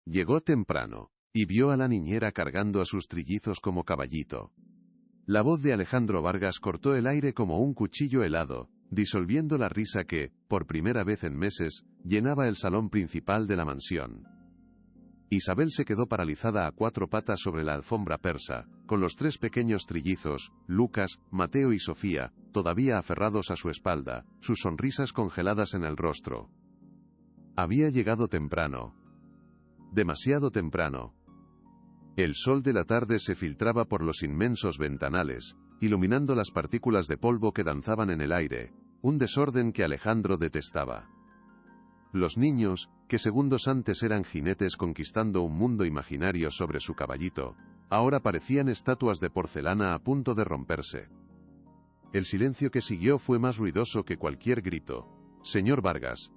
Llegó temprano, y vio a la niñera cargando a sus trillizos como caballito. La voz de Alejandro Vargas cortó el aire como un cuchillo helado, disolviendo la risa que, por primera vez en meses, llenaba el salón principal de la mansión. Isabel se quedó paralizada a cuatro patas sobre la alfombra persa, con los tres pequeños trillizos, Lucas, Mateo y Sofía, todavía aferrados a su espalda, sus sonrisas congeladas en el rostro. Había llegado temprano. Demasiado temprano. El sol de la tarde se filtraba por los inmensos ventanales, iluminando las partículas de polvo que danzaban en el aire, un desorden que Alejandro detestaba. Los niños, que segundos antes eran jinetes conquistando un mundo imaginario sobre su caballito, ahora parecían estatuas de porcelana a punto de romperse. El silencio que siguió fue más ruidoso que cualquier grito. «Señor Vargas,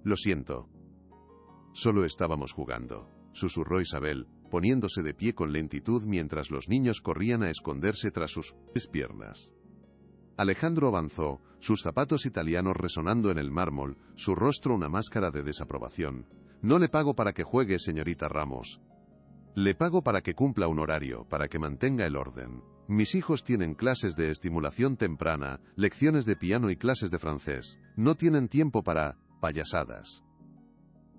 lo siento». «Solo estábamos jugando», susurró Isabel, poniéndose de pie con lentitud mientras los niños corrían a esconderse tras sus piernas. Alejandro avanzó, sus zapatos italianos resonando en el mármol, su rostro una máscara de desaprobación. «No le pago para que juegue, señorita Ramos. Le pago para que cumpla un horario, para que mantenga el orden. Mis hijos tienen clases de estimulación temprana, lecciones de piano y clases de francés. No tienen tiempo para payasadas».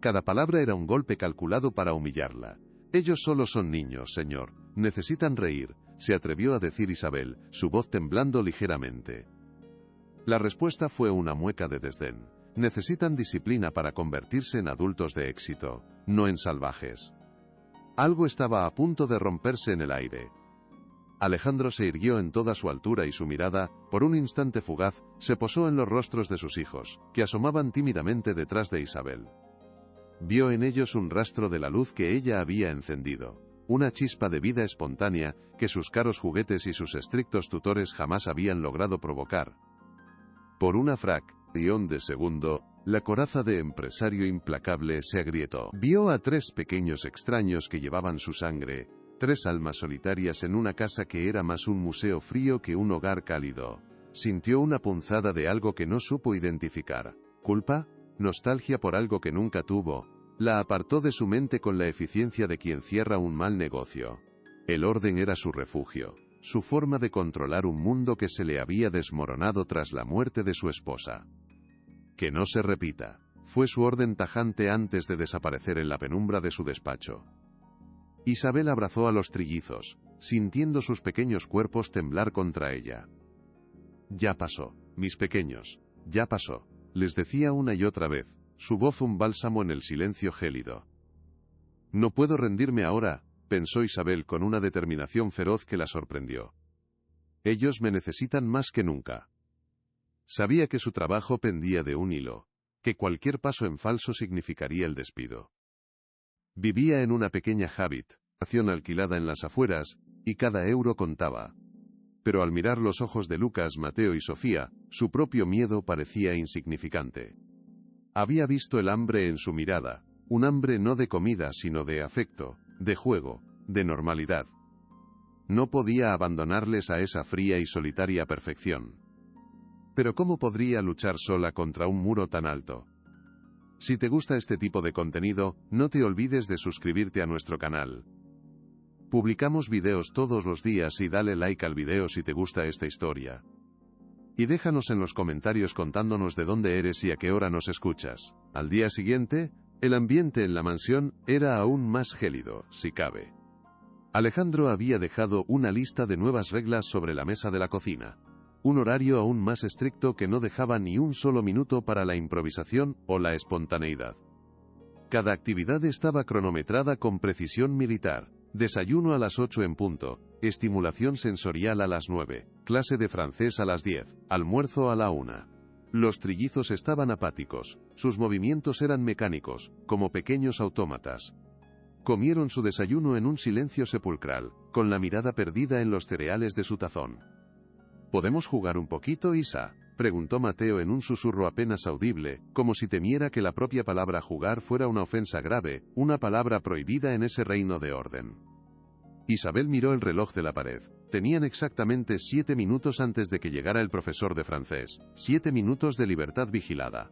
Cada palabra era un golpe calculado para humillarla. «Ellos solo son niños, señor. Necesitan reír», se atrevió a decir Isabel, su voz temblando ligeramente. La respuesta fue una mueca de desdén. «Necesitan disciplina para convertirse en adultos de éxito, no en salvajes». Algo estaba a punto de romperse en el aire. Alejandro se irguió en toda su altura y su mirada, por un instante fugaz, se posó en los rostros de sus hijos, que asomaban tímidamente detrás de Isabel. Vio en ellos un rastro de la luz que ella había encendido, una chispa de vida espontánea que sus caros juguetes y sus estrictos tutores jamás habían logrado provocar. Por una fracción de segundo, la coraza de empresario implacable se agrietó. Vio a tres pequeños extraños que llevaban su sangre, tres almas solitarias en una casa que era más un museo frío que un hogar cálido. Sintió una punzada de algo que no supo identificar. ¿Culpa? ¿Nostalgia por algo que nunca tuvo? La apartó de su mente con la eficiencia de quien cierra un mal negocio. El orden era su refugio, su forma de controlar un mundo que se le había desmoronado tras la muerte de su esposa. Que no se repita, fue su orden tajante antes de desaparecer en la penumbra de su despacho. Isabel abrazó a los trillizos, sintiendo sus pequeños cuerpos temblar contra ella. «Ya pasó, mis pequeños, ya pasó», les decía una y otra vez, su voz un bálsamo en el silencio gélido. «No puedo rendirme ahora», pensó Isabel con una determinación feroz que la sorprendió. «Ellos me necesitan más que nunca». Sabía que su trabajo pendía de un hilo, que cualquier paso en falso significaría el despido. Vivía en una pequeña habitación alquilada en las afueras, y cada euro contaba. Pero al mirar los ojos de Lucas, Mateo y Sofía, su propio miedo parecía insignificante. Había visto el hambre en su mirada, un hambre no de comida sino de afecto, de juego, de normalidad. No podía abandonarles a esa fría y solitaria perfección. Pero ¿cómo podría luchar sola contra un muro tan alto? Si te gusta este tipo de contenido, no te olvides de suscribirte a nuestro canal. Publicamos videos todos los días y dale like al video si te gusta esta historia. Y déjanos en los comentarios contándonos de dónde eres y a qué hora nos escuchas. Al día siguiente, el ambiente en la mansión era aún más gélido, si cabe. Alejandro había dejado una lista de nuevas reglas sobre la mesa de la cocina. Un horario aún más estricto que no dejaba ni un solo minuto para la improvisación o la espontaneidad. Cada actividad estaba cronometrada con precisión militar. Desayuno a las 8 en punto, estimulación sensorial a las 9, clase de francés a las 10, almuerzo a la 1. Los trillizos estaban apáticos, sus movimientos eran mecánicos, como pequeños autómatas. Comieron su desayuno en un silencio sepulcral, con la mirada perdida en los cereales de su tazón. ¿Podemos jugar un poquito, Isa?, preguntó Mateo en un susurro apenas audible, como si temiera que la propia palabra jugar fuera una ofensa grave, una palabra prohibida en ese reino de orden. Isabel miró el reloj de la pared. Tenían exactamente 7 minutos antes de que llegara el profesor de francés, 7 minutos de libertad vigilada.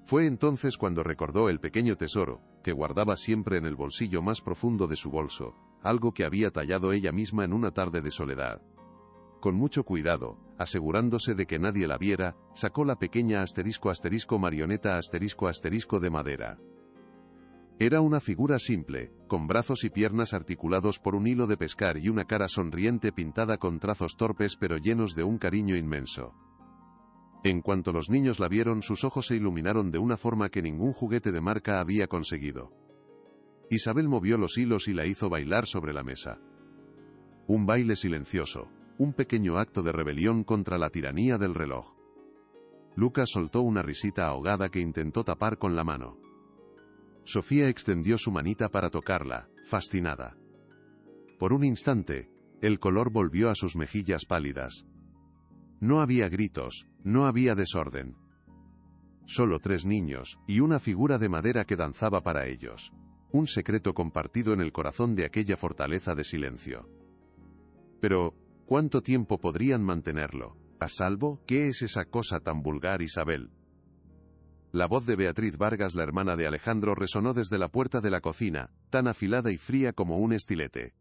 Fue entonces cuando recordó el pequeño tesoro, que guardaba siempre en el bolsillo más profundo de su bolso, algo que había tallado ella misma en una tarde de soledad. Con mucho cuidado, asegurándose de que nadie la viera, sacó la pequeña marioneta de madera. Era una figura simple, con brazos y piernas articulados por un hilo de pescar y una cara sonriente pintada con trazos torpes pero llenos de un cariño inmenso. En cuanto los niños la vieron, sus ojos se iluminaron de una forma que ningún juguete de marca había conseguido. Isabel movió los hilos y la hizo bailar sobre la mesa. Un baile silencioso, un pequeño acto de rebelión contra la tiranía del reloj. Lucas soltó una risita ahogada que intentó tapar con la mano. Sofía extendió su manita para tocarla, fascinada. Por un instante, el color volvió a sus mejillas pálidas. No había gritos, no había desorden. Solo 3 niños, y una figura de madera que danzaba para ellos. Un secreto compartido en el corazón de aquella fortaleza de silencio. Pero, ¿cuánto tiempo podrían mantenerlo? ¿A salvo? ¿Qué es esa cosa tan vulgar, Isabel? La voz de Beatriz Vargas, la hermana de Alejandro, resonó desde la puerta de la cocina, tan afilada y fría como un estilete.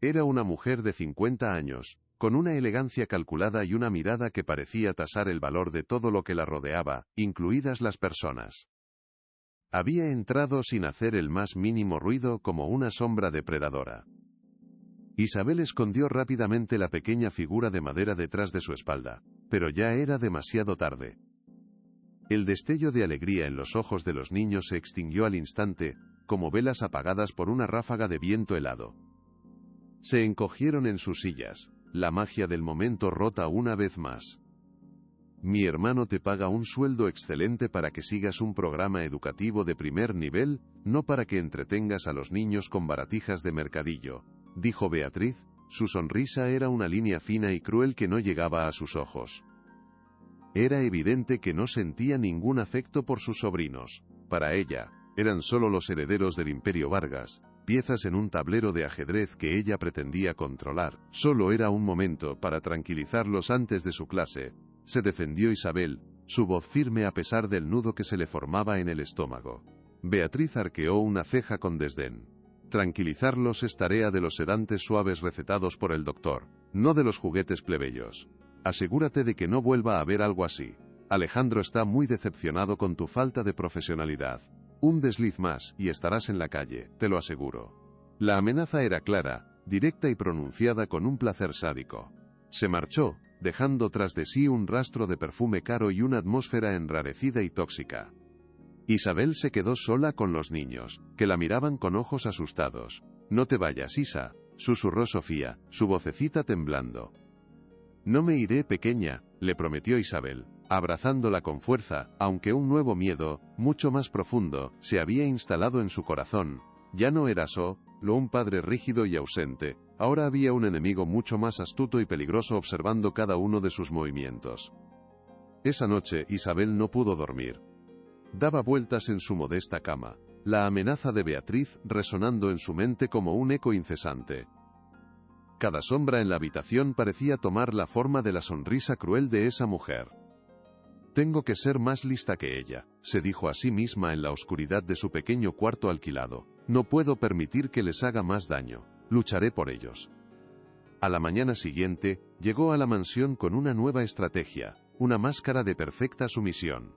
Era una mujer de 50 años, con una elegancia calculada y una mirada que parecía tasar el valor de todo lo que la rodeaba, incluidas las personas. Había entrado sin hacer el más mínimo ruido, como una sombra depredadora. Isabel escondió rápidamente la pequeña figura de madera detrás de su espalda, pero ya era demasiado tarde. El destello de alegría en los ojos de los niños se extinguió al instante, como velas apagadas por una ráfaga de viento helado. Se encogieron en sus sillas, la magia del momento rota una vez más. Mi hermano te paga un sueldo excelente para que sigas un programa educativo de primer nivel, no para que entretengas a los niños con baratijas de mercadillo, dijo Beatriz. Su sonrisa era una línea fina y cruel que no llegaba a sus ojos. Era evidente que no sentía ningún afecto por sus sobrinos. Para ella, eran solo los herederos del Imperio Vargas, piezas en un tablero de ajedrez que ella pretendía controlar. Solo era un momento para tranquilizarlos antes de su clase, se defendió Isabel, su voz firme a pesar del nudo que se le formaba en el estómago. Beatriz arqueó una ceja con desdén. Tranquilizarlos es tarea de los sedantes suaves recetados por el doctor, no de los juguetes plebeyos. Asegúrate de que no vuelva a haber algo así. Alejandro está muy decepcionado con tu falta de profesionalidad. Un desliz más, y estarás en la calle, te lo aseguro. La amenaza era clara, directa y pronunciada con un placer sádico. Se marchó, dejando tras de sí un rastro de perfume caro y una atmósfera enrarecida y tóxica. Isabel se quedó sola con los niños, que la miraban con ojos asustados. No te vayas, Isa, susurró Sofía, su vocecita temblando. No me iré, pequeña, le prometió Isabel, abrazándola con fuerza, aunque un nuevo miedo, mucho más profundo, se había instalado en su corazón. Ya no era solo un padre rígido y ausente, ahora había un enemigo mucho más astuto y peligroso observando cada uno de sus movimientos. Esa noche Isabel no pudo dormir. Daba vueltas en su modesta cama, la amenaza de Beatriz resonando en su mente como un eco incesante. Cada sombra en la habitación parecía tomar la forma de la sonrisa cruel de esa mujer. Tengo que ser más lista que ella, se dijo a sí misma en la oscuridad de su pequeño cuarto alquilado. No puedo permitir que les haga más daño. Lucharé por ellos. A la mañana siguiente, llegó a la mansión con una nueva estrategia, una máscara de perfecta sumisión.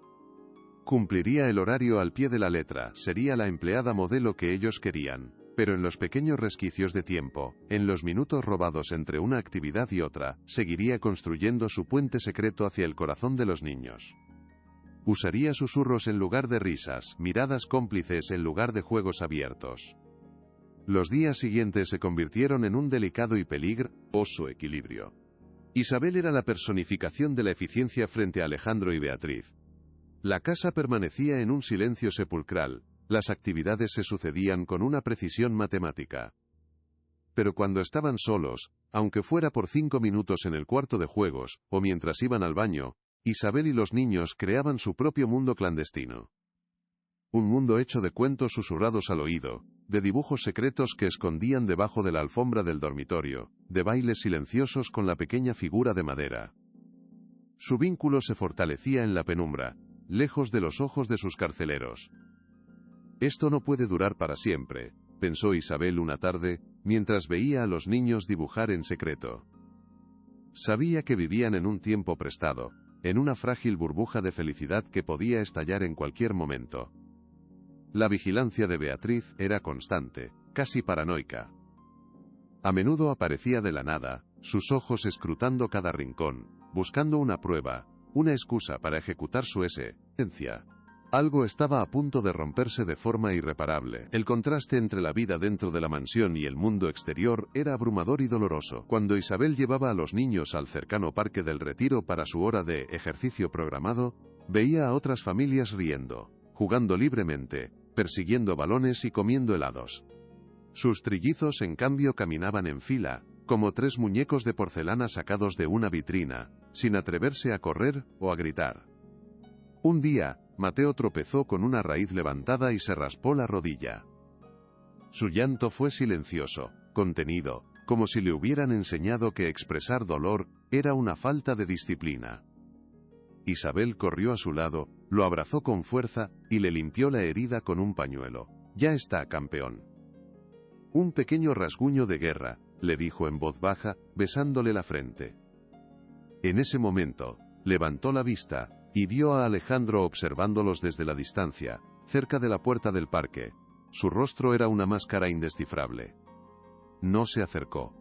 Cumpliría el horario al pie de la letra, sería la empleada modelo que ellos querían, pero en los pequeños resquicios de tiempo, en los minutos robados entre una actividad y otra, seguiría construyendo su puente secreto hacia el corazón de los niños. Usaría susurros en lugar de risas, miradas cómplices en lugar de juegos abiertos. Los días siguientes se convirtieron en un delicado y peligroso equilibrio. Isabel era la personificación de la eficiencia frente a Alejandro y Beatriz. La casa permanecía en un silencio sepulcral, las actividades se sucedían con una precisión matemática. Pero cuando estaban solos, aunque fuera por 5 minutos en el cuarto de juegos, o mientras iban al baño, Isabel y los niños creaban su propio mundo clandestino. Un mundo hecho de cuentos susurrados al oído, de dibujos secretos que escondían debajo de la alfombra del dormitorio, de bailes silenciosos con la pequeña figura de madera. Su vínculo se fortalecía en la penumbra, lejos de los ojos de sus carceleros. Esto no puede durar para siempre, pensó Isabel una tarde, mientras veía a los niños dibujar en secreto. Sabía que vivían en un tiempo prestado, en una frágil burbuja de felicidad que podía estallar en cualquier momento. La vigilancia de Beatriz era constante, casi paranoica. A menudo aparecía de la nada, sus ojos escrutando cada rincón, buscando una prueba, una excusa para ejecutar su esencia. Algo estaba a punto de romperse de forma irreparable. El contraste entre la vida dentro de la mansión y el mundo exterior era abrumador y doloroso. Cuando Isabel llevaba a los niños al cercano Parque del Retiro para su hora de ejercicio programado, veía a otras familias riendo, jugando libremente, persiguiendo balones y comiendo helados. Sus trillizos, en cambio, caminaban en fila, como tres muñecos de porcelana sacados de una vitrina, sin atreverse a correr o a gritar. Un día, Mateo tropezó con una raíz levantada y se raspó la rodilla. Su llanto fue silencioso, contenido, como si le hubieran enseñado que expresar dolor era una falta de disciplina. Isabel corrió a su lado, lo abrazó con fuerza y le limpió la herida con un pañuelo. «Ya está, campeón». «Un pequeño rasguño de guerra», le dijo en voz baja, besándole la frente. En ese momento, levantó la vista y vio a Alejandro observándolos desde la distancia, cerca de la puerta del parque. Su rostro era una máscara indescifrable. No se acercó.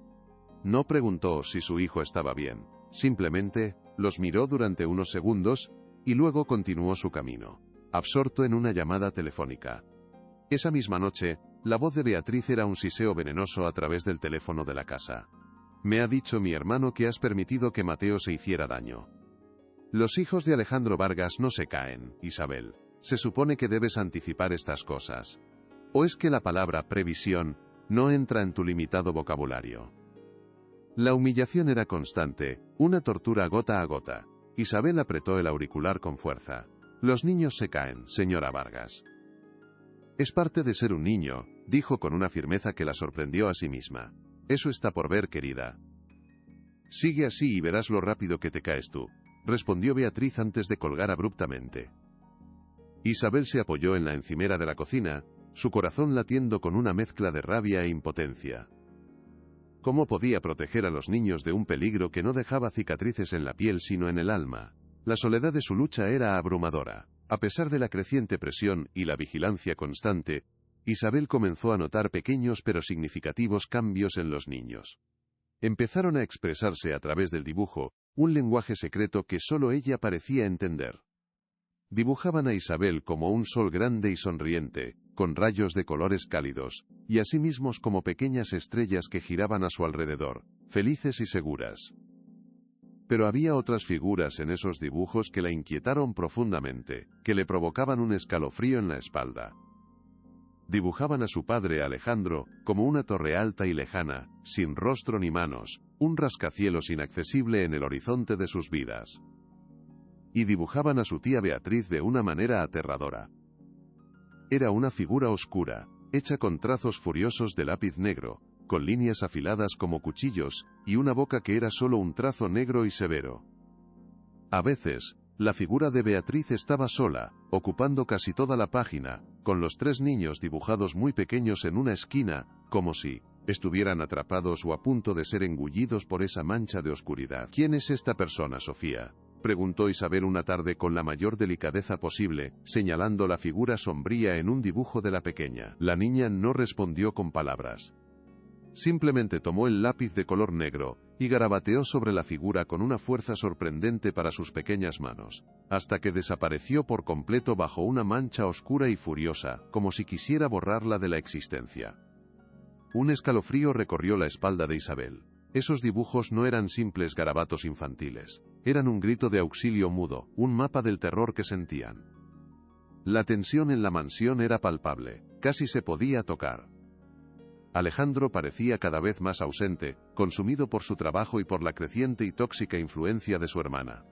No preguntó si su hijo estaba bien. Simplemente, los miró durante unos segundos, y luego continuó su camino, absorto en una llamada telefónica. Esa misma noche, la voz de Beatriz era un siseo venenoso a través del teléfono de la casa. «Me ha dicho mi hermano que has permitido que Mateo se hiciera daño». Los hijos de Alejandro Vargas no se caen, Isabel. Se supone que debes anticipar estas cosas. ¿O es que la palabra previsión no entra en tu limitado vocabulario? La humillación era constante, una tortura gota a gota. Isabel apretó el auricular con fuerza. Los niños se caen, señora Vargas. Es parte de ser un niño, dijo con una firmeza que la sorprendió a sí misma. Eso está por ver, querida. Sigue así y verás lo rápido que te caes tú, respondió Beatriz antes de colgar abruptamente. Isabel se apoyó en la encimera de la cocina, su corazón latiendo con una mezcla de rabia e impotencia. ¿Cómo podía proteger a los niños de un peligro que no dejaba cicatrices en la piel sino en el alma? La soledad de su lucha era abrumadora. A pesar de la creciente presión y la vigilancia constante, Isabel comenzó a notar pequeños pero significativos cambios en los niños. Empezaron a expresarse a través del dibujo, un lenguaje secreto que solo ella parecía entender. Dibujaban a Isabel como un sol grande y sonriente, con rayos de colores cálidos, y a sí mismos como pequeñas estrellas que giraban a su alrededor, felices y seguras. Pero había otras figuras en esos dibujos que la inquietaron profundamente, que le provocaban un escalofrío en la espalda. Dibujaban a su padre Alejandro como una torre alta y lejana, sin rostro ni manos, un rascacielos inaccesible en el horizonte de sus vidas. Y dibujaban a su tía Beatriz de una manera aterradora. Era una figura oscura, hecha con trazos furiosos de lápiz negro, con líneas afiladas como cuchillos, y una boca que era solo un trazo negro y severo. A veces, la figura de Beatriz estaba sola, ocupando casi toda la página, con los tres niños dibujados muy pequeños en una esquina, como si estuvieran atrapados o a punto de ser engullidos por esa mancha de oscuridad. ¿Quién es esta persona, Sofía?, preguntó Isabel una tarde con la mayor delicadeza posible, señalando la figura sombría en un dibujo de la pequeña. La niña no respondió con palabras. Simplemente tomó el lápiz de color negro y garabateó sobre la figura con una fuerza sorprendente para sus pequeñas manos, hasta que desapareció por completo bajo una mancha oscura y furiosa, como si quisiera borrarla de la existencia. Un escalofrío recorrió la espalda de Isabel. Esos dibujos no eran simples garabatos infantiles, eran un grito de auxilio mudo, un mapa del terror que sentían. La tensión en la mansión era palpable, casi se podía tocar. Alejandro parecía cada vez más ausente, consumido por su trabajo y por la creciente y tóxica influencia de su hermana.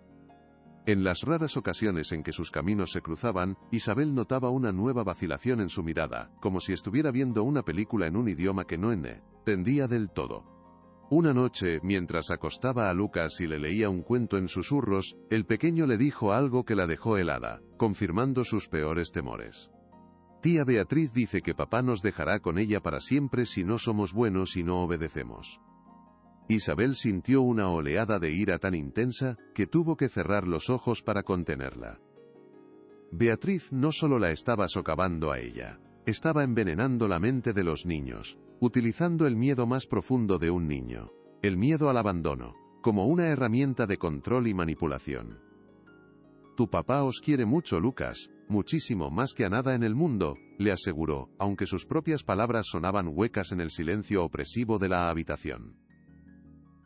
En las raras ocasiones en que sus caminos se cruzaban, Isabel notaba una nueva vacilación en su mirada, como si estuviera viendo una película en un idioma que no entendía del todo. Una noche, mientras acostaba a Lucas y le leía un cuento en susurros, el pequeño le dijo algo que la dejó helada, confirmando sus peores temores. Tía Beatriz dice que papá nos dejará con ella para siempre si no somos buenos y no obedecemos. Isabel sintió una oleada de ira tan intensa que tuvo que cerrar los ojos para contenerla. Beatriz no solo la estaba socavando a ella, estaba envenenando la mente de los niños, utilizando el miedo más profundo de un niño, el miedo al abandono, como una herramienta de control y manipulación. Tu papá os quiere mucho, Lucas, muchísimo más que a nada en el mundo, le aseguró, aunque sus propias palabras sonaban huecas en el silencio opresivo de la habitación.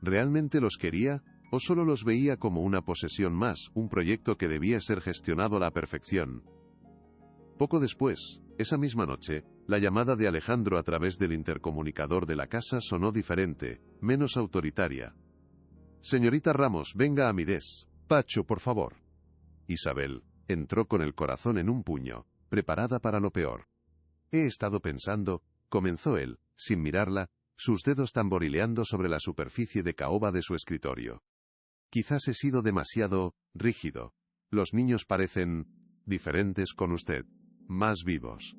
¿Realmente los quería, o solo los veía como una posesión más, un proyecto que debía ser gestionado a la perfección? Poco después, esa misma noche, la llamada de Alejandro a través del intercomunicador de la casa sonó diferente, menos autoritaria. Señorita Ramos, venga a mi despacho, por favor. Isabel entró con el corazón en un puño, preparada para lo peor. He estado pensando, comenzó él, sin mirarla, sus dedos tamborileando sobre la superficie de caoba de su escritorio. Quizás he sido demasiado rígido. Los niños parecen diferentes con usted, más vivos.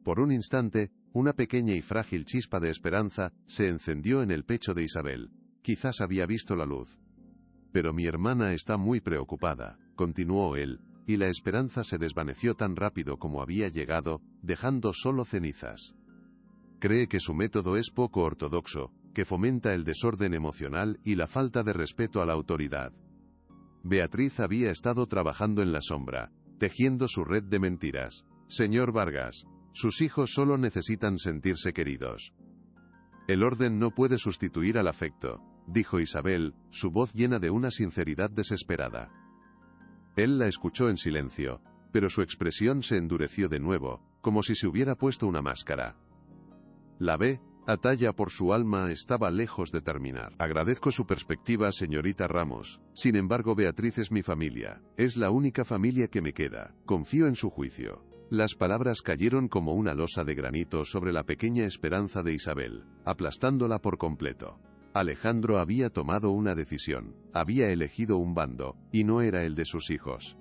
Por un instante, una pequeña y frágil chispa de esperanza se encendió en el pecho de Isabel. Quizás había visto la luz. Pero mi hermana está muy preocupada, continuó él, y la esperanza se desvaneció tan rápido como había llegado, dejando solo cenizas. Cree que su método es poco ortodoxo, que fomenta el desorden emocional y la falta de respeto a la autoridad. Beatriz había estado trabajando en la sombra, tejiendo su red de mentiras. Señor Vargas, sus hijos solo necesitan sentirse queridos. El orden no puede sustituir al afecto, dijo Isabel, su voz llena de una sinceridad desesperada. Él la escuchó en silencio, pero su expresión se endureció de nuevo, como si se hubiera puesto una máscara. La batalla por su alma estaba lejos de terminar. Agradezco su perspectiva, señorita Ramos. Sin embargo, Beatriz es mi familia. Es la única familia que me queda. Confío en su juicio. Las palabras cayeron como una losa de granito sobre la pequeña esperanza de Isabel, aplastándola por completo. Alejandro había tomado una decisión, había elegido un bando, y no era el de sus hijos.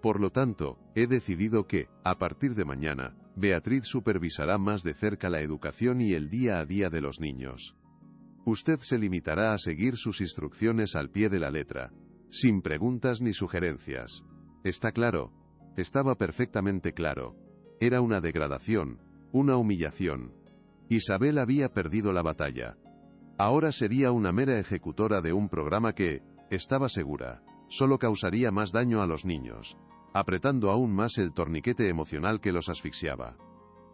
Por lo tanto, he decidido que, a partir de mañana, Beatriz supervisará más de cerca la educación y el día a día de los niños. Usted se limitará a seguir sus instrucciones al pie de la letra, sin preguntas ni sugerencias. ¿Está claro? Estaba perfectamente claro. Era una degradación, una humillación. Isabel había perdido la batalla. Ahora sería una mera ejecutora de un programa que, estaba segura, solo causaría más daño a los niños, apretando aún más el torniquete emocional que los asfixiaba.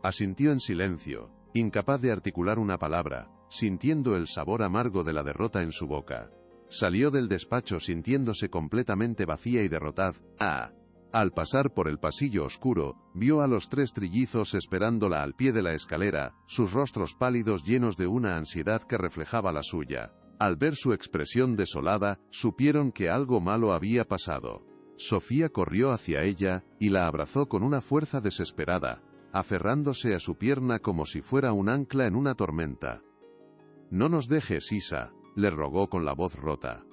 Asintió en silencio, incapaz de articular una palabra, sintiendo el sabor amargo de la derrota en su boca. Salió del despacho sintiéndose completamente vacía y derrotada. Al pasar por el pasillo oscuro, vio a los tres trillizos esperándola al pie de la escalera, sus rostros pálidos llenos de una ansiedad que reflejaba la suya. Al ver su expresión desolada, supieron que algo malo había pasado. Sofía corrió hacia ella, y la abrazó con una fuerza desesperada, aferrándose a su pierna como si fuera un ancla en una tormenta. «No nos dejes, Isa», le rogó con la voz rota.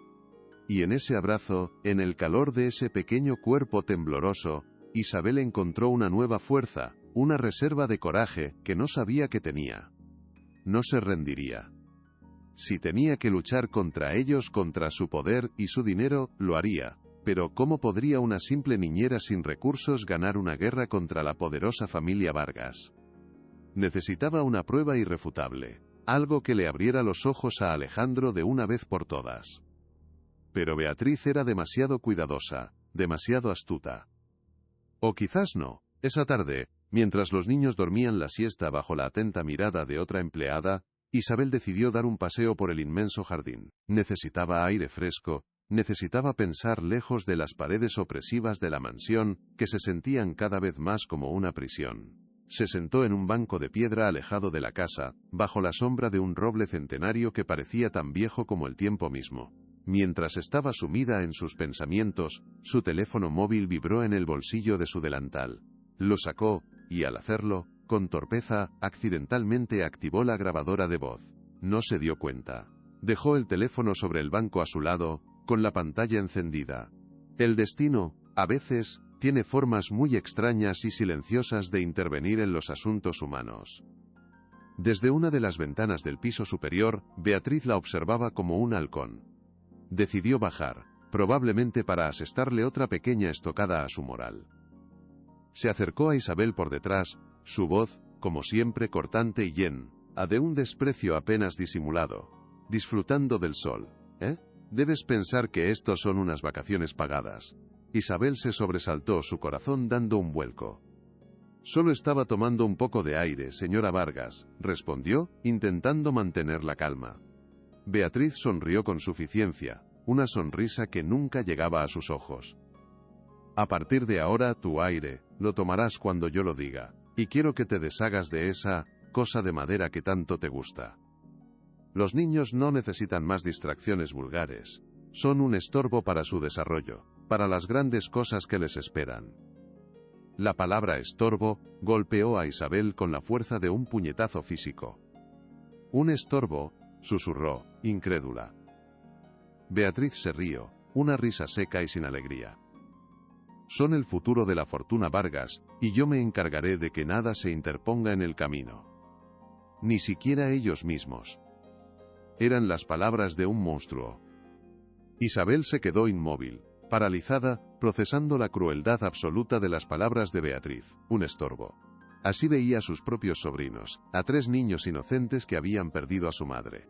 Y en ese abrazo, en el calor de ese pequeño cuerpo tembloroso, Isabel encontró una nueva fuerza, una reserva de coraje que no sabía que tenía. No se rendiría. Si tenía que luchar contra ellos, contra su poder y su dinero, lo haría. Pero ¿cómo podría una simple niñera sin recursos ganar una guerra contra la poderosa familia Vargas? Necesitaba una prueba irrefutable, algo que le abriera los ojos a Alejandro de una vez por todas. Pero Beatriz era demasiado cuidadosa, demasiado astuta. O quizás no. Esa tarde, mientras los niños dormían la siesta bajo la atenta mirada de otra empleada, Isabel decidió dar un paseo por el inmenso jardín. Necesitaba aire fresco, necesitaba pensar lejos de las paredes opresivas de la mansión, que se sentían cada vez más como una prisión. Se sentó en un banco de piedra alejado de la casa, bajo la sombra de un roble centenario que parecía tan viejo como el tiempo mismo. Mientras estaba sumida en sus pensamientos, su teléfono móvil vibró en el bolsillo de su delantal. Lo sacó, y al hacerlo, con torpeza, accidentalmente activó la grabadora de voz. No se dio cuenta. Dejó el teléfono sobre el banco a su lado, con la pantalla encendida. El destino, a veces, tiene formas muy extrañas y silenciosas de intervenir en los asuntos humanos. Desde una de las ventanas del piso superior, Beatriz la observaba como un halcón. Decidió bajar, probablemente para asestarle otra pequeña estocada a su moral. Se acercó a Isabel por detrás, su voz, como siempre cortante y llena de un desprecio apenas disimulado. Disfrutando del sol, ¿eh? Debes pensar que estos son unas vacaciones pagadas. Isabel se sobresaltó, su corazón dando un vuelco. Solo estaba tomando un poco de aire, señora Vargas, respondió, intentando mantener la calma. Beatriz sonrió con suficiencia, una sonrisa que nunca llegaba a sus ojos. A partir de ahora, tu aire, lo tomarás cuando yo lo diga, y quiero que te deshagas de esa cosa de madera que tanto te gusta. Los niños no necesitan más distracciones vulgares. Son un estorbo para su desarrollo, para las grandes cosas que les esperan. La palabra estorbo golpeó a Isabel con la fuerza de un puñetazo físico. Un estorbo, susurró, incrédula. Beatriz se rió, una risa seca y sin alegría. Son el futuro de la fortuna Vargas, y yo me encargaré de que nada se interponga en el camino. Ni siquiera ellos mismos. Eran las palabras de un monstruo. Isabel se quedó inmóvil, paralizada, procesando la crueldad absoluta de las palabras de Beatriz, un estorbo. Así veía a sus propios sobrinos, a 3 niños inocentes que habían perdido a su madre.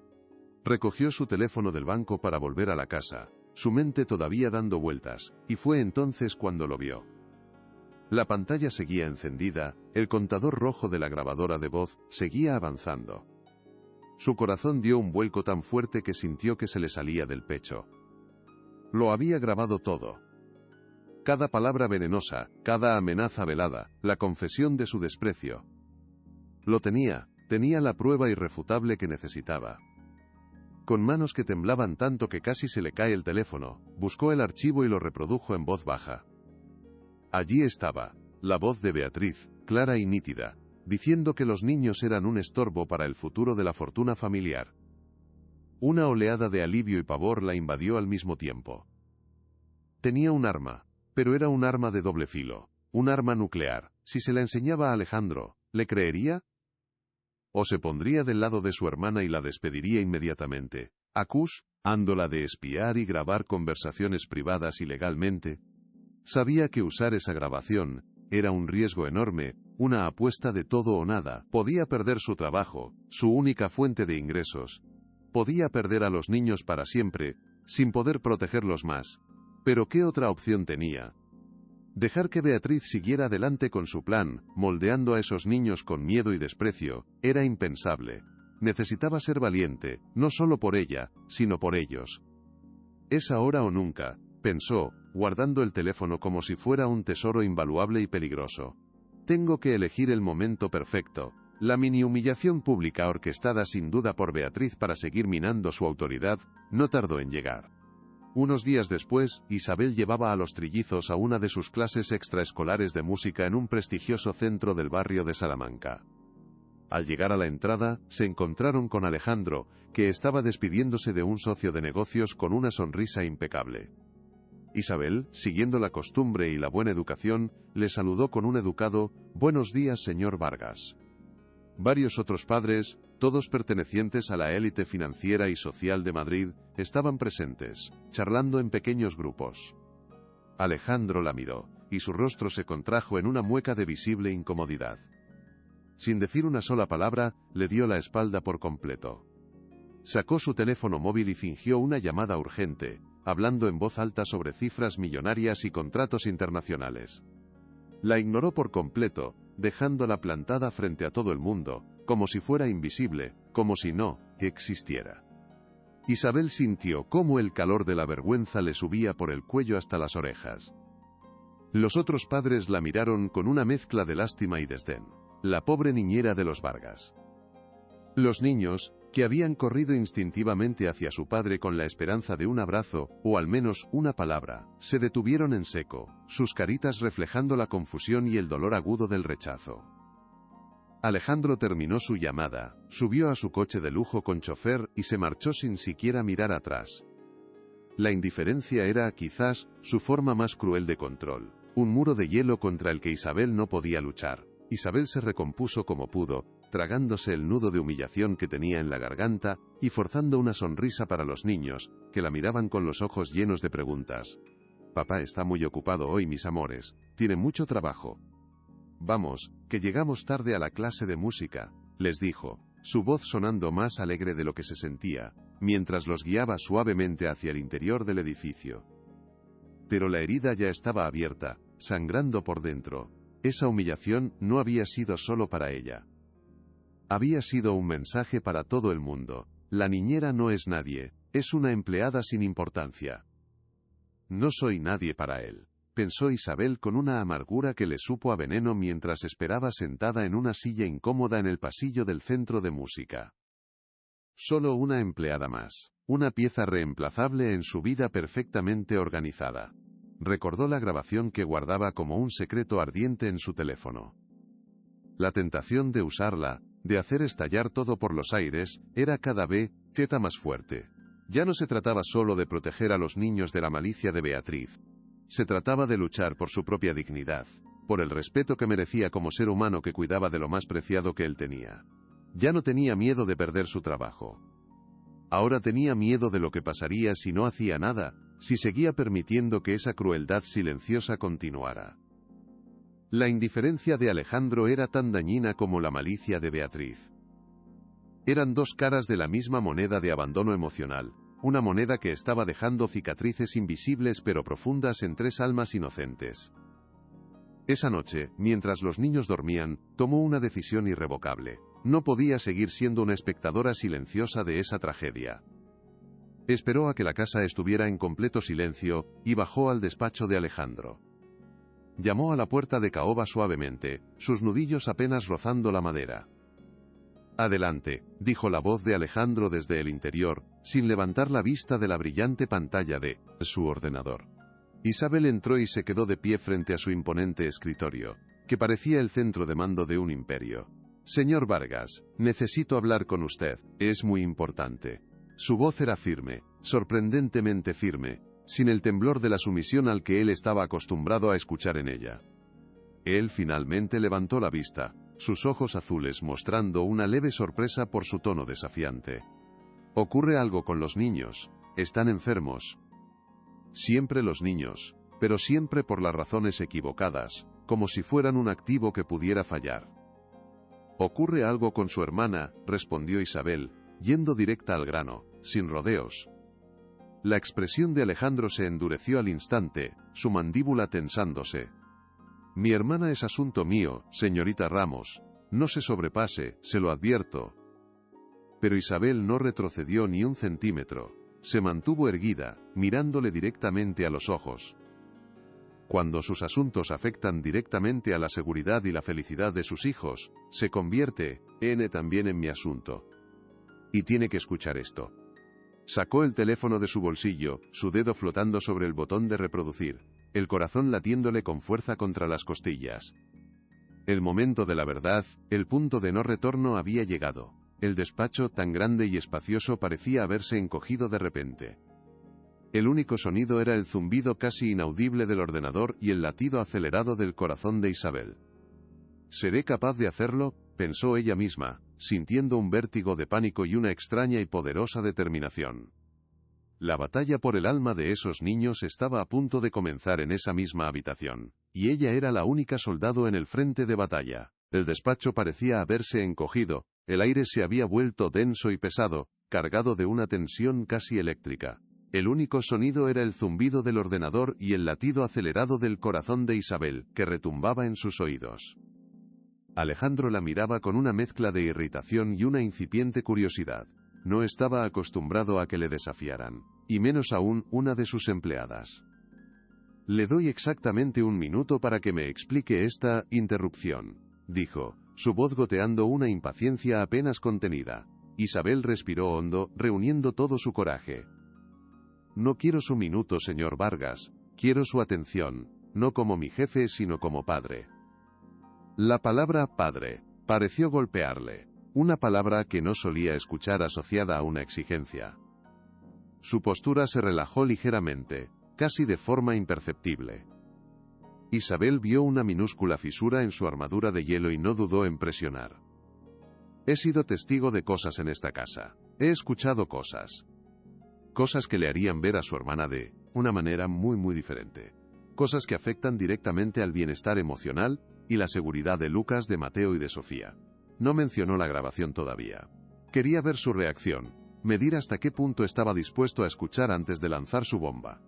Recogió su teléfono del banco para volver a la casa, su mente todavía dando vueltas, y fue entonces cuando lo vio. La pantalla seguía encendida, el contador rojo de la grabadora de voz seguía avanzando. Su corazón dio un vuelco tan fuerte que sintió que se le salía del pecho. Lo había grabado todo. Cada palabra venenosa, cada amenaza velada, la confesión de su desprecio. Lo tenía la prueba irrefutable que necesitaba. Con manos que temblaban tanto que casi se le cae el teléfono, buscó el archivo y lo reprodujo en voz baja. Allí estaba, la voz de Beatriz, clara y nítida, diciendo que los niños eran un estorbo para el futuro de la fortuna familiar. Una oleada de alivio y pavor la invadió al mismo tiempo. Tenía un arma, pero era un arma de doble filo, un arma nuclear. Si se la enseñaba a Alejandro, ¿le creería? ¿O se pondría del lado de su hermana y la despediría inmediatamente, acusándola de espiar y grabar conversaciones privadas ilegalmente? Sabía que usar esa grabación era un riesgo enorme, una apuesta de todo o nada. Podía perder su trabajo, su única fuente de ingresos. Podía perder a los niños para siempre, sin poder protegerlos más. Pero ¿qué otra opción tenía? Dejar que Beatriz siguiera adelante con su plan, moldeando a esos niños con miedo y desprecio, era impensable. Necesitaba ser valiente, no solo por ella, sino por ellos. Es ahora o nunca, pensó, guardando el teléfono como si fuera un tesoro invaluable y peligroso. Tengo que elegir el momento perfecto. La mini humillación pública orquestada sin duda por Beatriz para seguir minando su autoridad, no tardó en llegar. Unos días después, Isabel llevaba a los trillizos a una de sus clases extraescolares de música en un prestigioso centro del barrio de Salamanca. Al llegar a la entrada, se encontraron con Alejandro, que estaba despidiéndose de un socio de negocios con una sonrisa impecable. Isabel, siguiendo la costumbre y la buena educación, le saludó con un educado «Buenos días, señor Vargas». Varios otros padres, todos pertenecientes a la élite financiera y social de Madrid, estaban presentes, charlando en pequeños grupos. Alejandro la miró, y su rostro se contrajo en una mueca de visible incomodidad. Sin decir una sola palabra, le dio la espalda por completo. Sacó su teléfono móvil y fingió una llamada urgente, hablando en voz alta sobre cifras millonarias y contratos internacionales. La ignoró por completo, dejándola plantada frente a todo el mundo, como si fuera invisible, como si no existiera. Isabel sintió cómo el calor de la vergüenza le subía por el cuello hasta las orejas. Los otros padres la miraron con una mezcla de lástima y desdén. La pobre niñera de los Vargas. Los niños, que habían corrido instintivamente hacia su padre con la esperanza de un abrazo, o al menos una palabra, se detuvieron en seco, sus caritas reflejando la confusión y el dolor agudo del rechazo. Alejandro terminó su llamada, subió a su coche de lujo con chofer y se marchó sin siquiera mirar atrás. La indiferencia era, quizás, su forma más cruel de control. un muro de hielo contra el que Isabel no podía luchar. Isabel se recompuso como pudo, tragándose el nudo de humillación que tenía en la garganta y forzando una sonrisa para los niños, que la miraban con los ojos llenos de preguntas. Papá está muy ocupado hoy, mis amores. Tiene mucho trabajo. Vamos, que llegamos tarde a la clase de música, les dijo, su voz sonando más alegre de lo que se sentía, mientras los guiaba suavemente hacia el interior del edificio. Pero la herida ya estaba abierta, sangrando por dentro. Esa humillación no había sido solo para ella. Había sido un mensaje para todo el mundo. La niñera no es nadie, es una empleada sin importancia. No soy nadie para él, pensó Isabel con una amargura que le supo a veneno mientras esperaba sentada en una silla incómoda en el pasillo del centro de música. Solo una empleada más, una pieza reemplazable en su vida perfectamente organizada. Recordó la grabación que guardaba como un secreto ardiente en su teléfono. La tentación de usarla, de hacer estallar todo por los aires, era cada vez más fuerte. Ya no se trataba solo de proteger a los niños de la malicia de Beatriz. Se trataba de luchar por su propia dignidad, por el respeto que merecía como ser humano que cuidaba de lo más preciado que él tenía. Ya no tenía miedo de perder su trabajo. Ahora tenía miedo de lo que pasaría si no hacía nada, si seguía permitiendo que esa crueldad silenciosa continuara. La indiferencia de Alejandro era tan dañina como la malicia de Beatriz. Eran dos caras de la misma moneda de abandono emocional, una moneda que estaba dejando cicatrices invisibles pero profundas en tres almas inocentes. Esa noche, mientras los niños dormían, tomó una decisión irrevocable. No podía seguir siendo una espectadora silenciosa de esa tragedia. Esperó a que la casa estuviera en completo silencio, y bajó al despacho de Alejandro. Llamó a la puerta de caoba suavemente, sus nudillos apenas rozando la madera. Adelante, dijo la voz de Alejandro desde el interior, sin levantar la vista de la brillante pantalla de su ordenador. Isabel entró y se quedó de pie frente a su imponente escritorio, que parecía el centro de mando de un imperio. Señor Vargas, necesito hablar con usted, es muy importante. Su voz era firme, sorprendentemente firme, sin el temblor de la sumisión al que él estaba acostumbrado a escuchar en ella. Él finalmente levantó la vista, sus ojos azules mostrando una leve sorpresa por su tono desafiante. Ocurre algo con los niños, están enfermos. Siempre los niños, pero siempre por las razones equivocadas, como si fueran un activo que pudiera fallar. Ocurre algo con su hermana, respondió Isabel, yendo directa al grano, sin rodeos. La expresión de Alejandro se endureció al instante, su mandíbula tensándose. Mi hermana es asunto mío, señorita Ramos. No se sobrepase, se lo advierto. Pero Isabel no retrocedió ni un centímetro. Se mantuvo erguida, mirándole directamente a los ojos. Cuando sus asuntos afectan directamente a la seguridad y la felicidad de sus hijos, se convierte también en mi asunto. Y tiene que escuchar esto. Sacó el teléfono de su bolsillo, su dedo flotando sobre el botón de reproducir, el corazón latiéndole con fuerza contra las costillas. El momento de la verdad, el punto de no retorno había llegado. El despacho, tan grande y espacioso, parecía haberse encogido de repente. El único sonido era el zumbido casi inaudible del ordenador y el latido acelerado del corazón de Isabel. ¿Seré capaz de hacerlo?, pensó ella misma, sintiendo un vértigo de pánico y una extraña y poderosa determinación. La batalla por el alma de esos niños estaba a punto de comenzar en esa misma habitación, y ella era la única soldado en el frente de batalla. El despacho parecía haberse encogido, el aire se había vuelto denso y pesado, cargado de una tensión casi eléctrica. El único sonido era el zumbido del ordenador y el latido acelerado del corazón de Isabel, que retumbaba en sus oídos. Alejandro la miraba con una mezcla de irritación y una incipiente curiosidad. No estaba acostumbrado a que le desafiaran, y menos aún una de sus empleadas. Le doy exactamente un minuto para que me explique esta interrupción, dijo, su voz goteando una impaciencia apenas contenida. Isabel respiró hondo, reuniendo todo su coraje. No quiero su minuto, señor Vargas, quiero su atención, no como mi jefe sino como padre. La palabra padre pareció golpearle, una palabra que no solía escuchar asociada a una exigencia. Su postura se relajó ligeramente, casi de forma imperceptible. Isabel vio una minúscula fisura en su armadura de hielo y no dudó en presionar. He sido testigo de cosas en esta casa. He escuchado cosas. Cosas que le harían ver a su hermana de una manera muy diferente. Cosas que afectan directamente al bienestar emocional y la seguridad de Lucas, de Mateo y de Sofía. No mencionó la grabación todavía. Quería ver su reacción, medir hasta qué punto estaba dispuesto a escuchar antes de lanzar su bomba.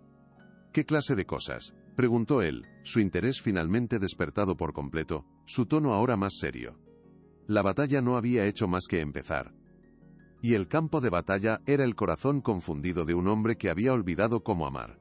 ¿Qué clase de cosas?, preguntó él, su interés finalmente despertado por completo, su tono ahora más serio. La batalla no había hecho más que empezar. Y el campo de batalla era el corazón confundido de un hombre que había olvidado cómo amar.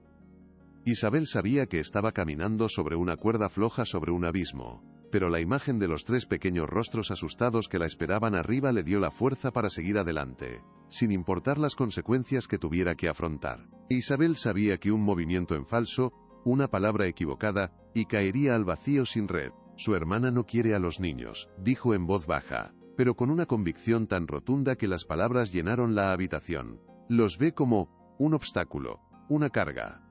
Isabel sabía que estaba caminando sobre una cuerda floja sobre un abismo, pero la imagen de los 3 pequeños rostros asustados que la esperaban arriba le dio la fuerza para seguir adelante, sin importar las consecuencias que tuviera que afrontar. Isabel sabía que un movimiento en falso, una palabra equivocada, y caería al vacío sin red. Su hermana no quiere a los niños, dijo en voz baja, pero con una convicción tan rotunda que las palabras llenaron la habitación. Los ve como un obstáculo, una carga.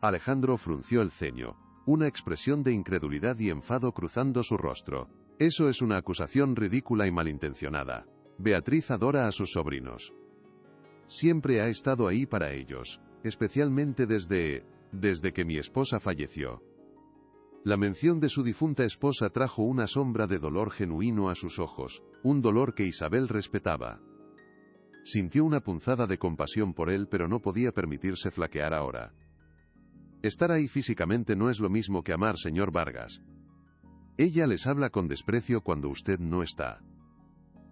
Alejandro frunció el ceño, una expresión de incredulidad y enfado cruzando su rostro. Eso es una acusación ridícula y malintencionada. Beatriz adora a sus sobrinos. Siempre ha estado ahí para ellos, especialmente desde que mi esposa falleció. La mención de su difunta esposa trajo una sombra de dolor genuino a sus ojos, un dolor que Isabel respetaba. Sintió una punzada de compasión por él, pero no podía permitirse flaquear ahora. Estar ahí físicamente no es lo mismo que amar, señor Vargas. Ella les habla con desprecio cuando usted no está.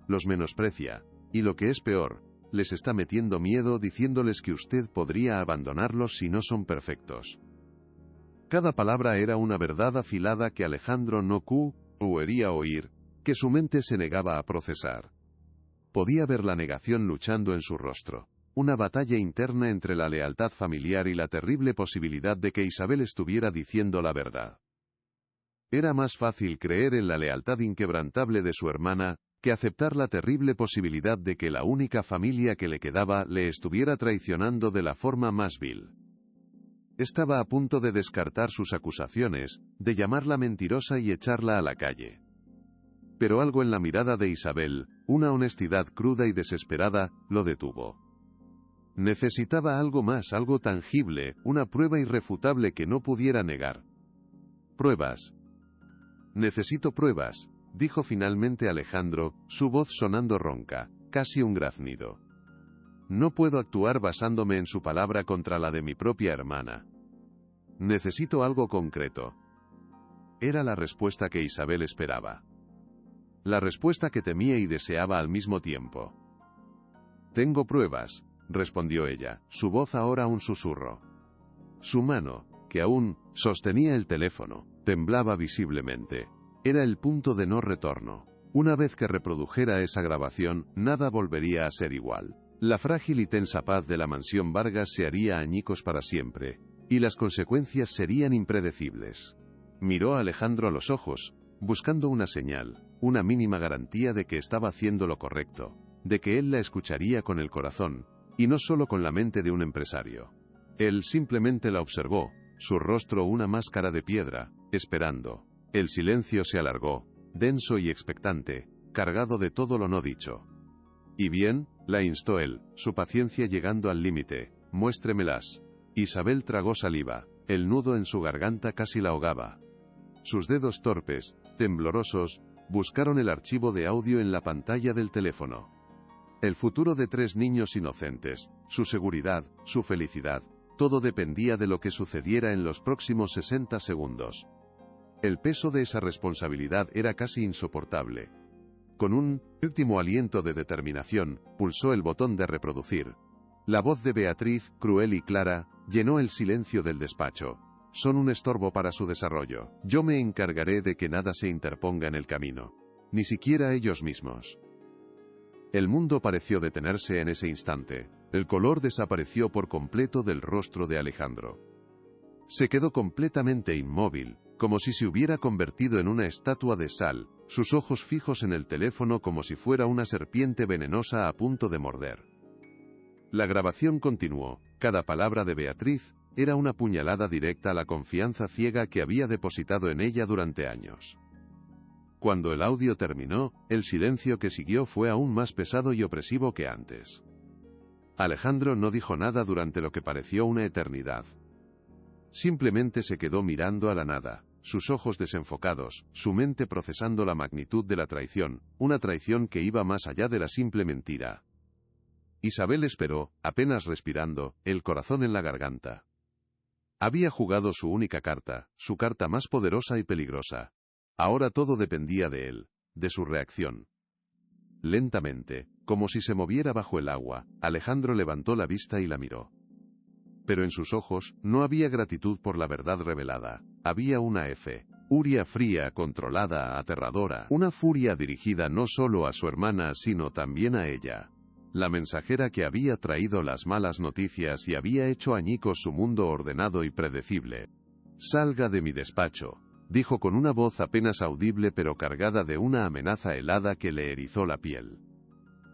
Los menosprecia, y lo que es peor, les está metiendo miedo diciéndoles que usted podría abandonarlos si no son perfectos. Cada palabra era una verdad afilada que Alejandro no quería oír, que su mente se negaba a procesar. Podía ver la negación luchando en su rostro, una batalla interna entre la lealtad familiar y la terrible posibilidad de que Isabel estuviera diciendo la verdad. Era más fácil creer en la lealtad inquebrantable de su hermana, que aceptar la terrible posibilidad de que la única familia que le quedaba le estuviera traicionando de la forma más vil. Estaba a punto de descartar sus acusaciones, de llamarla mentirosa y echarla a la calle. Pero algo en la mirada de Isabel, una honestidad cruda y desesperada, lo detuvo. Necesitaba algo más, algo tangible, una prueba irrefutable que no pudiera negar. Pruebas. Necesito pruebas, dijo finalmente Alejandro, su voz sonando ronca, casi un graznido. No puedo actuar basándome en su palabra contra la de mi propia hermana. Necesito algo concreto. Era la respuesta que Isabel esperaba. La respuesta que temía y deseaba al mismo tiempo. Tengo pruebas, respondió ella, su voz ahora un susurro. Su mano, que aún sostenía el teléfono, temblaba visiblemente. Era el punto de no retorno. Una vez que reprodujera esa grabación, nada volvería a ser igual. La frágil y tensa paz de la mansión Vargas se haría añicos para siempre, y las consecuencias serían impredecibles. Miró a Alejandro a los ojos, buscando una señal, una mínima garantía de que estaba haciendo lo correcto, de que él la escucharía con el corazón, y no solo con la mente de un empresario. Él simplemente la observó, su rostro una máscara de piedra, esperando. El silencio se alargó, denso y expectante, cargado de todo lo no dicho. «¿Y bien?», la instó él, su paciencia llegando al límite, «muéstremelas». Isabel tragó saliva, el nudo en su garganta casi la ahogaba. Sus dedos torpes, temblorosos, buscaron el archivo de audio en la pantalla del teléfono. El futuro de 3 niños inocentes, su seguridad, su felicidad, todo dependía de lo que sucediera en los próximos 60 segundos. El peso de esa responsabilidad era casi insoportable. Con un último aliento de determinación, pulsó el botón de reproducir. La voz de Beatriz, cruel y clara, llenó el silencio del despacho. Son un estorbo para su desarrollo. Yo me encargaré de que nada se interponga en el camino. Ni siquiera ellos mismos. El mundo pareció detenerse en ese instante. El color desapareció por completo del rostro de Alejandro. Se quedó completamente inmóvil, como si se hubiera convertido en una estatua de sal, sus ojos fijos en el teléfono como si fuera una serpiente venenosa a punto de morder. La grabación continuó, cada palabra de Beatriz, era una puñalada directa a la confianza ciega que había depositado en ella durante años. Cuando el audio terminó, el silencio que siguió fue aún más pesado y opresivo que antes. Alejandro no dijo nada durante lo que pareció una eternidad. Simplemente se quedó mirando a la nada, sus ojos desenfocados, su mente procesando la magnitud de la traición, una traición que iba más allá de la simple mentira. Isabel esperó, apenas respirando, el corazón en la garganta. Había jugado su única carta, su carta más poderosa y peligrosa. Ahora todo dependía de él, de su reacción. Lentamente, como si se moviera bajo el agua, Alejandro levantó la vista y la miró. Pero en sus ojos no había gratitud por la verdad revelada, había una furia fría, controlada, aterradora, una furia dirigida no solo a su hermana sino también a ella. La mensajera que había traído las malas noticias y había hecho añicos su mundo ordenado y predecible. «Salga de mi despacho», dijo con una voz apenas audible pero cargada de una amenaza helada que le erizó la piel.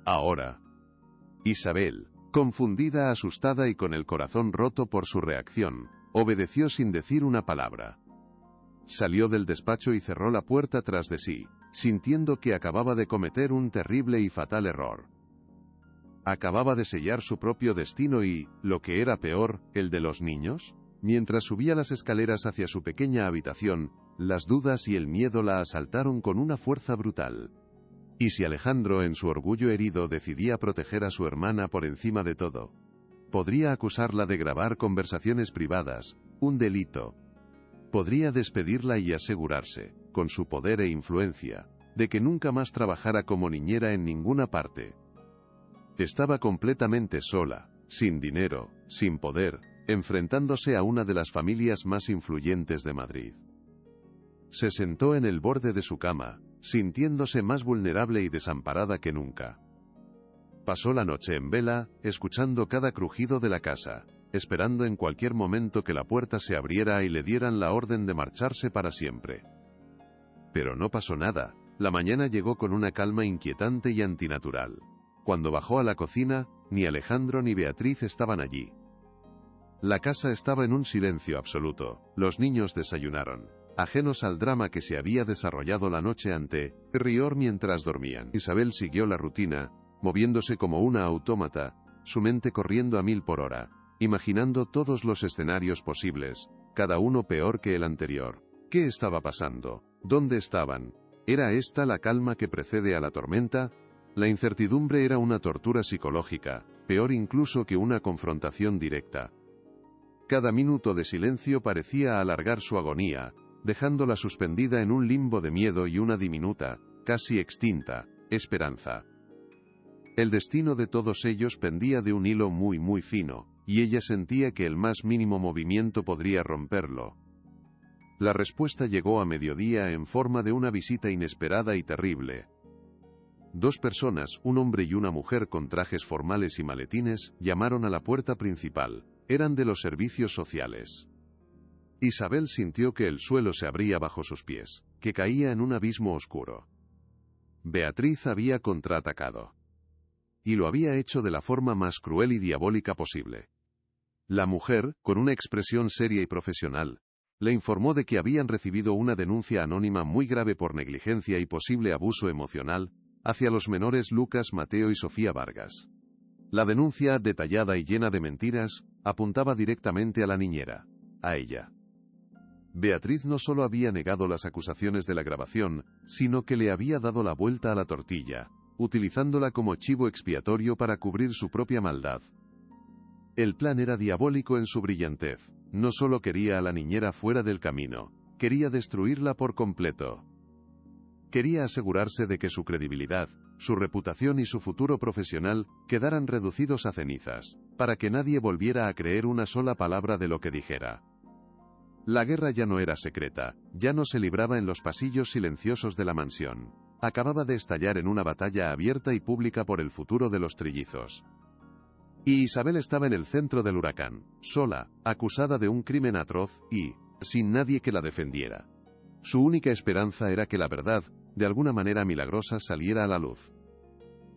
Ahora. Isabel, confundida, asustada y con el corazón roto por su reacción, obedeció sin decir una palabra. Salió del despacho y cerró la puerta tras de sí, sintiendo que acababa de cometer un terrible y fatal error. Acababa de sellar su propio destino y, lo que era peor, el de los niños. Mientras subía las escaleras hacia su pequeña habitación, las dudas y el miedo la asaltaron con una fuerza brutal. ¿Y si Alejandro, en su orgullo herido, decidía proteger a su hermana por encima de todo? Podría acusarla de grabar conversaciones privadas, un delito. Podría despedirla y asegurarse, con su poder e influencia, de que nunca más trabajara como niñera en ninguna parte. Estaba completamente sola, sin dinero, sin poder, enfrentándose a una de las familias más influyentes de Madrid. Se sentó en el borde de su cama, sintiéndose más vulnerable y desamparada que nunca. Pasó la noche en vela, escuchando cada crujido de la casa, esperando en cualquier momento que la puerta se abriera y le dieran la orden de marcharse para siempre. Pero no pasó nada. La mañana llegó con una calma inquietante y antinatural. Cuando bajó a la cocina, ni Alejandro ni Beatriz estaban allí. La casa estaba en un silencio absoluto. Los niños desayunaron, ajenos al drama que se había desarrollado la noche anterior mientras dormían. Isabel siguió la rutina, moviéndose como una autómata, su mente corriendo a 1000 por hora, imaginando todos los escenarios posibles, cada uno peor que el anterior. ¿Qué estaba pasando? ¿Dónde estaban? ¿Era esta la calma que precede a la tormenta? La incertidumbre era una tortura psicológica, peor incluso que una confrontación directa. Cada minuto de silencio parecía alargar su agonía, dejándola suspendida en un limbo de miedo y una diminuta, casi extinta, esperanza. El destino de todos ellos pendía de un hilo muy fino, y ella sentía que el más mínimo movimiento podría romperlo. La respuesta llegó a mediodía en forma de una visita inesperada y terrible. 2 personas, un hombre y una mujer con trajes formales y maletines, llamaron a la puerta principal. Eran de los servicios sociales. Isabel sintió que el suelo se abría bajo sus pies, que caía en un abismo oscuro. Beatriz había contraatacado. Y lo había hecho de la forma más cruel y diabólica posible. La mujer, con una expresión seria y profesional, le informó de que habían recibido una denuncia anónima muy grave por negligencia y posible abuso emocional hacia los menores Lucas, Mateo y Sofía Vargas. La denuncia, detallada y llena de mentiras, apuntaba directamente a la niñera, a ella. Beatriz no solo había negado las acusaciones de la grabación, sino que le había dado la vuelta a la tortilla, utilizándola como chivo expiatorio para cubrir su propia maldad. El plan era diabólico en su brillantez. No solo quería a la niñera fuera del camino, quería destruirla por completo. Quería asegurarse de que su credibilidad, su reputación y su futuro profesional quedaran reducidos a cenizas, para que nadie volviera a creer una sola palabra de lo que dijera. La guerra ya no era secreta, ya no se libraba en los pasillos silenciosos de la mansión. Acababa de estallar en una batalla abierta y pública por el futuro de los trillizos. Y Isabel estaba en el centro del huracán, sola, acusada de un crimen atroz y, sin nadie que la defendiera. Su única esperanza era que la verdad, de alguna manera milagrosa, saliera a la luz.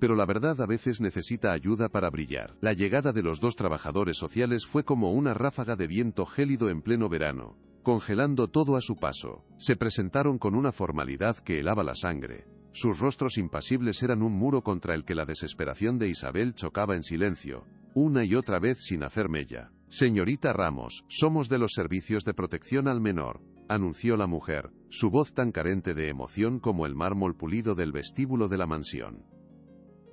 Pero la verdad a veces necesita ayuda para brillar. La llegada de los dos trabajadores sociales fue como una ráfaga de viento gélido en pleno verano, congelando todo a su paso. Se presentaron con una formalidad que helaba la sangre. Sus rostros impasibles eran un muro contra el que la desesperación de Isabel chocaba en silencio, una y otra vez sin hacer mella. «Señorita Ramos, somos de los servicios de protección al menor», anunció la mujer, su voz tan carente de emoción como el mármol pulido del vestíbulo de la mansión.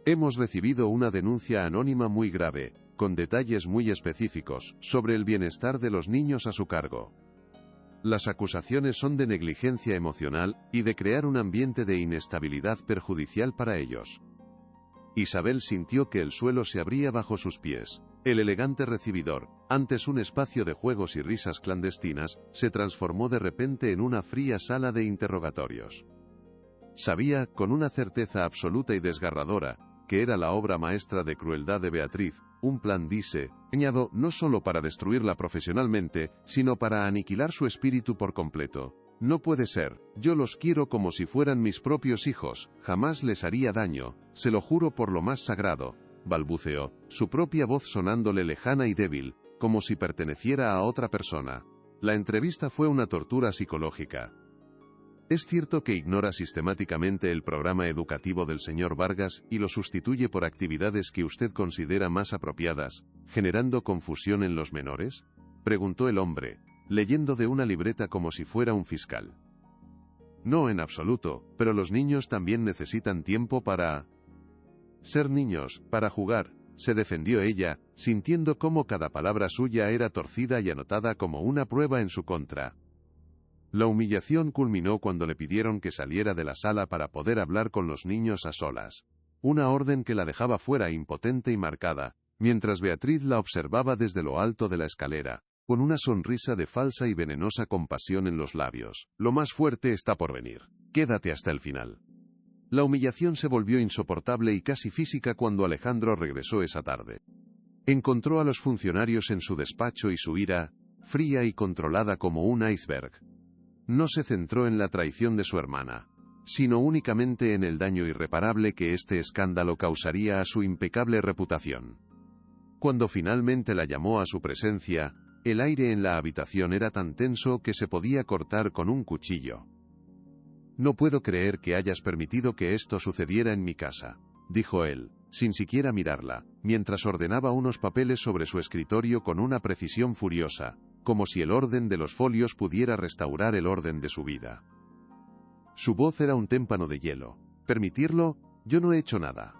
«Hemos recibido una denuncia anónima muy grave, con detalles muy específicos, sobre el bienestar de los niños a su cargo. Las acusaciones son de negligencia emocional y de crear un ambiente de inestabilidad perjudicial para ellos». Isabel sintió que el suelo se abría bajo sus pies. El elegante recibidor, antes un espacio de juegos y risas clandestinas, se transformó de repente en una fría sala de interrogatorios. Sabía, con una certeza absoluta y desgarradora, que era la obra maestra de crueldad de Beatriz, un plan diseñado no solo para destruirla profesionalmente, sino para aniquilar su espíritu por completo. «No puede ser, yo los quiero como si fueran mis propios hijos, jamás les haría daño, se lo juro por lo más sagrado», balbuceó, su propia voz sonándole lejana y débil, como si perteneciera a otra persona. La entrevista fue una tortura psicológica. «¿Es cierto que ignora sistemáticamente el programa educativo del señor Vargas y lo sustituye por actividades que usted considera más apropiadas, generando confusión en los menores?», preguntó el hombre, leyendo de una libreta como si fuera un fiscal. «No en absoluto, pero los niños también necesitan tiempo para ser niños, para jugar», se defendió ella, sintiendo cómo cada palabra suya era torcida y anotada como una prueba en su contra. La humillación culminó cuando le pidieron que saliera de la sala para poder hablar con los niños a solas. Una orden que la dejaba fuera impotente y marcada, mientras Beatriz la observaba desde lo alto de la escalera, con una sonrisa de falsa y venenosa compasión en los labios. «Lo más fuerte está por venir. Quédate hasta el final». La humillación se volvió insoportable y casi física cuando Alejandro regresó esa tarde. Encontró a los funcionarios en su despacho y su ira, fría y controlada como un iceberg. No se centró en la traición de su hermana, sino únicamente en el daño irreparable que este escándalo causaría a su impecable reputación. Cuando finalmente la llamó a su presencia, el aire en la habitación era tan tenso que se podía cortar con un cuchillo. «No puedo creer que hayas permitido que esto sucediera en mi casa», dijo él, sin siquiera mirarla, mientras ordenaba unos papeles sobre su escritorio con una precisión furiosa, como si el orden de los folios pudiera restaurar el orden de su vida. Su voz era un témpano de hielo. «¿Permitirlo? Yo no he hecho nada».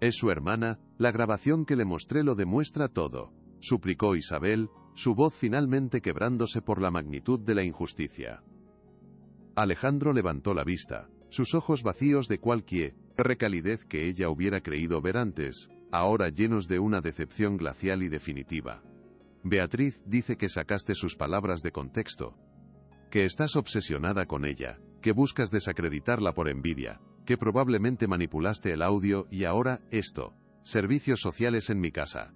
«Es su hermana, la grabación que le mostré lo demuestra todo», suplicó Isabel, su voz finalmente quebrándose por la magnitud de la injusticia. Alejandro levantó la vista, sus ojos vacíos de cualquier recalidez que ella hubiera creído ver antes, ahora llenos de una decepción glacial y definitiva. «Beatriz dice que sacaste sus palabras de contexto, que estás obsesionada con ella, que buscas desacreditarla por envidia, que probablemente manipulaste el audio y ahora, esto, servicios sociales en mi casa».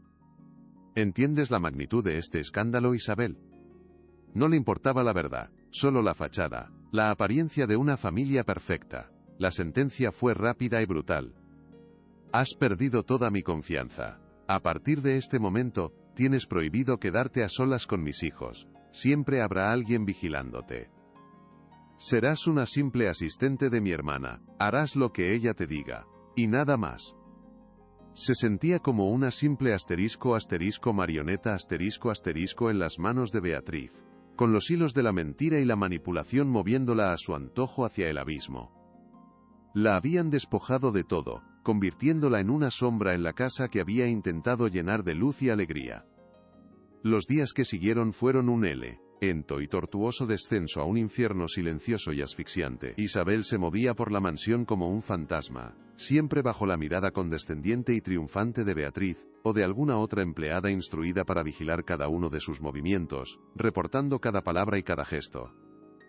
¿Entiendes la magnitud de este escándalo, Isabel? No le importaba la verdad, solo la fachada, la apariencia de una familia perfecta. La sentencia fue rápida y brutal. «Has perdido toda mi confianza. A partir de este momento, tienes prohibido quedarte a solas con mis hijos. Siempre habrá alguien vigilándote. Serás una simple asistente de mi hermana, harás lo que ella te diga, y nada más». Se sentía como una simple marioneta en las manos de Beatriz, con los hilos de la mentira y la manipulación moviéndola a su antojo hacia el abismo. La habían despojado de todo, convirtiéndola en una sombra en la casa que había intentado llenar de luz y alegría. Los días que siguieron fueron un lento y tortuoso descenso a un infierno silencioso y asfixiante. Isabel se movía por la mansión como un fantasma, siempre bajo la mirada condescendiente y triunfante de Beatriz, o de alguna otra empleada instruida para vigilar cada uno de sus movimientos, reportando cada palabra y cada gesto.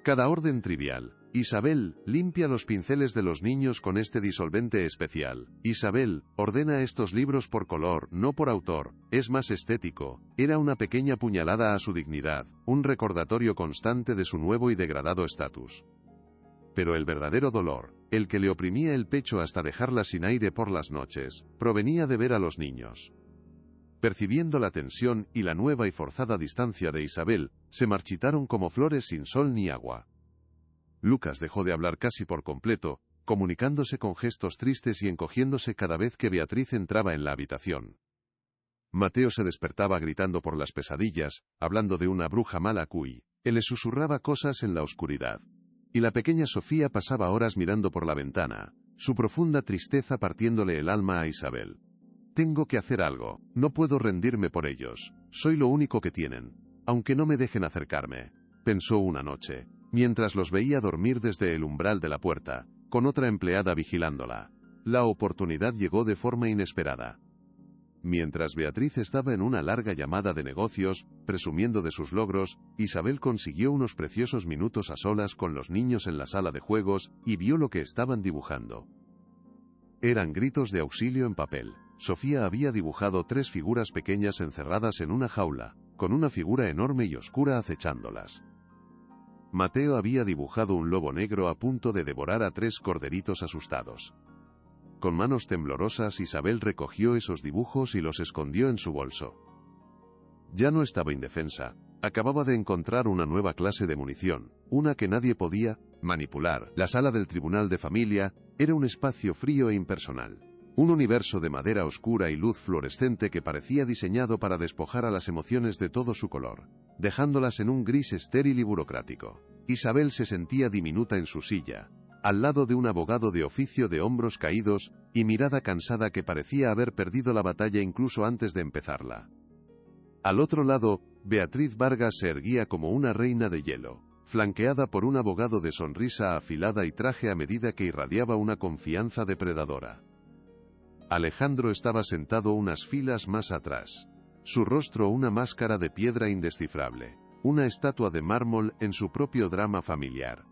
Cada orden trivial. «Isabel, limpia los pinceles de los niños con este disolvente especial. Isabel, ordena estos libros por color, no por autor, es más estético». Era una pequeña puñalada a su dignidad, un recordatorio constante de su nuevo y degradado estatus. Pero el verdadero dolor, el que le oprimía el pecho hasta dejarla sin aire por las noches, provenía de ver a los niños. Percibiendo la tensión y la nueva y forzada distancia de Isabel, se marchitaron como flores sin sol ni agua. Lucas dejó de hablar casi por completo, comunicándose con gestos tristes y encogiéndose cada vez que Beatriz entraba en la habitación. Mateo se despertaba gritando por las pesadillas, hablando de una bruja mala cuy. Él le susurraba cosas en la oscuridad. Y la pequeña Sofía pasaba horas mirando por la ventana, su profunda tristeza partiéndole el alma a Isabel. Tengo que hacer algo, no puedo rendirme por ellos, soy lo único que tienen, aunque no me dejen acercarme, pensó una noche, mientras los veía dormir desde el umbral de la puerta, con otra empleada vigilándola. La oportunidad llegó de forma inesperada. Mientras Beatriz estaba en una larga llamada de negocios, presumiendo de sus logros, Isabel consiguió unos preciosos minutos a solas con los niños en la sala de juegos y vio lo que estaban dibujando. Eran gritos de auxilio en papel. Sofía había dibujado 3 figuras pequeñas encerradas en una jaula, con una figura enorme y oscura acechándolas. Mateo había dibujado un lobo negro a punto de devorar a 3 corderitos asustados. Con manos temblorosas Isabel recogió esos dibujos y los escondió en su bolso. Ya no estaba indefensa, acababa de encontrar una nueva clase de munición, una que nadie podía manipular. La sala del tribunal de familia era un espacio frío e impersonal. Un universo de madera oscura y luz fluorescente que parecía diseñado para despojar a las emociones de todo su color, dejándolas en un gris estéril y burocrático. Isabel se sentía diminuta en su silla, al lado de un abogado de oficio de hombros caídos y mirada cansada que parecía haber perdido la batalla incluso antes de empezarla. Al otro lado, Beatriz Vargas se erguía como una reina de hielo, flanqueada por un abogado de sonrisa afilada y traje a medida que irradiaba una confianza depredadora. Alejandro estaba sentado unas filas más atrás. Su rostro una máscara de piedra indescifrable, una estatua de mármol en su propio drama familiar.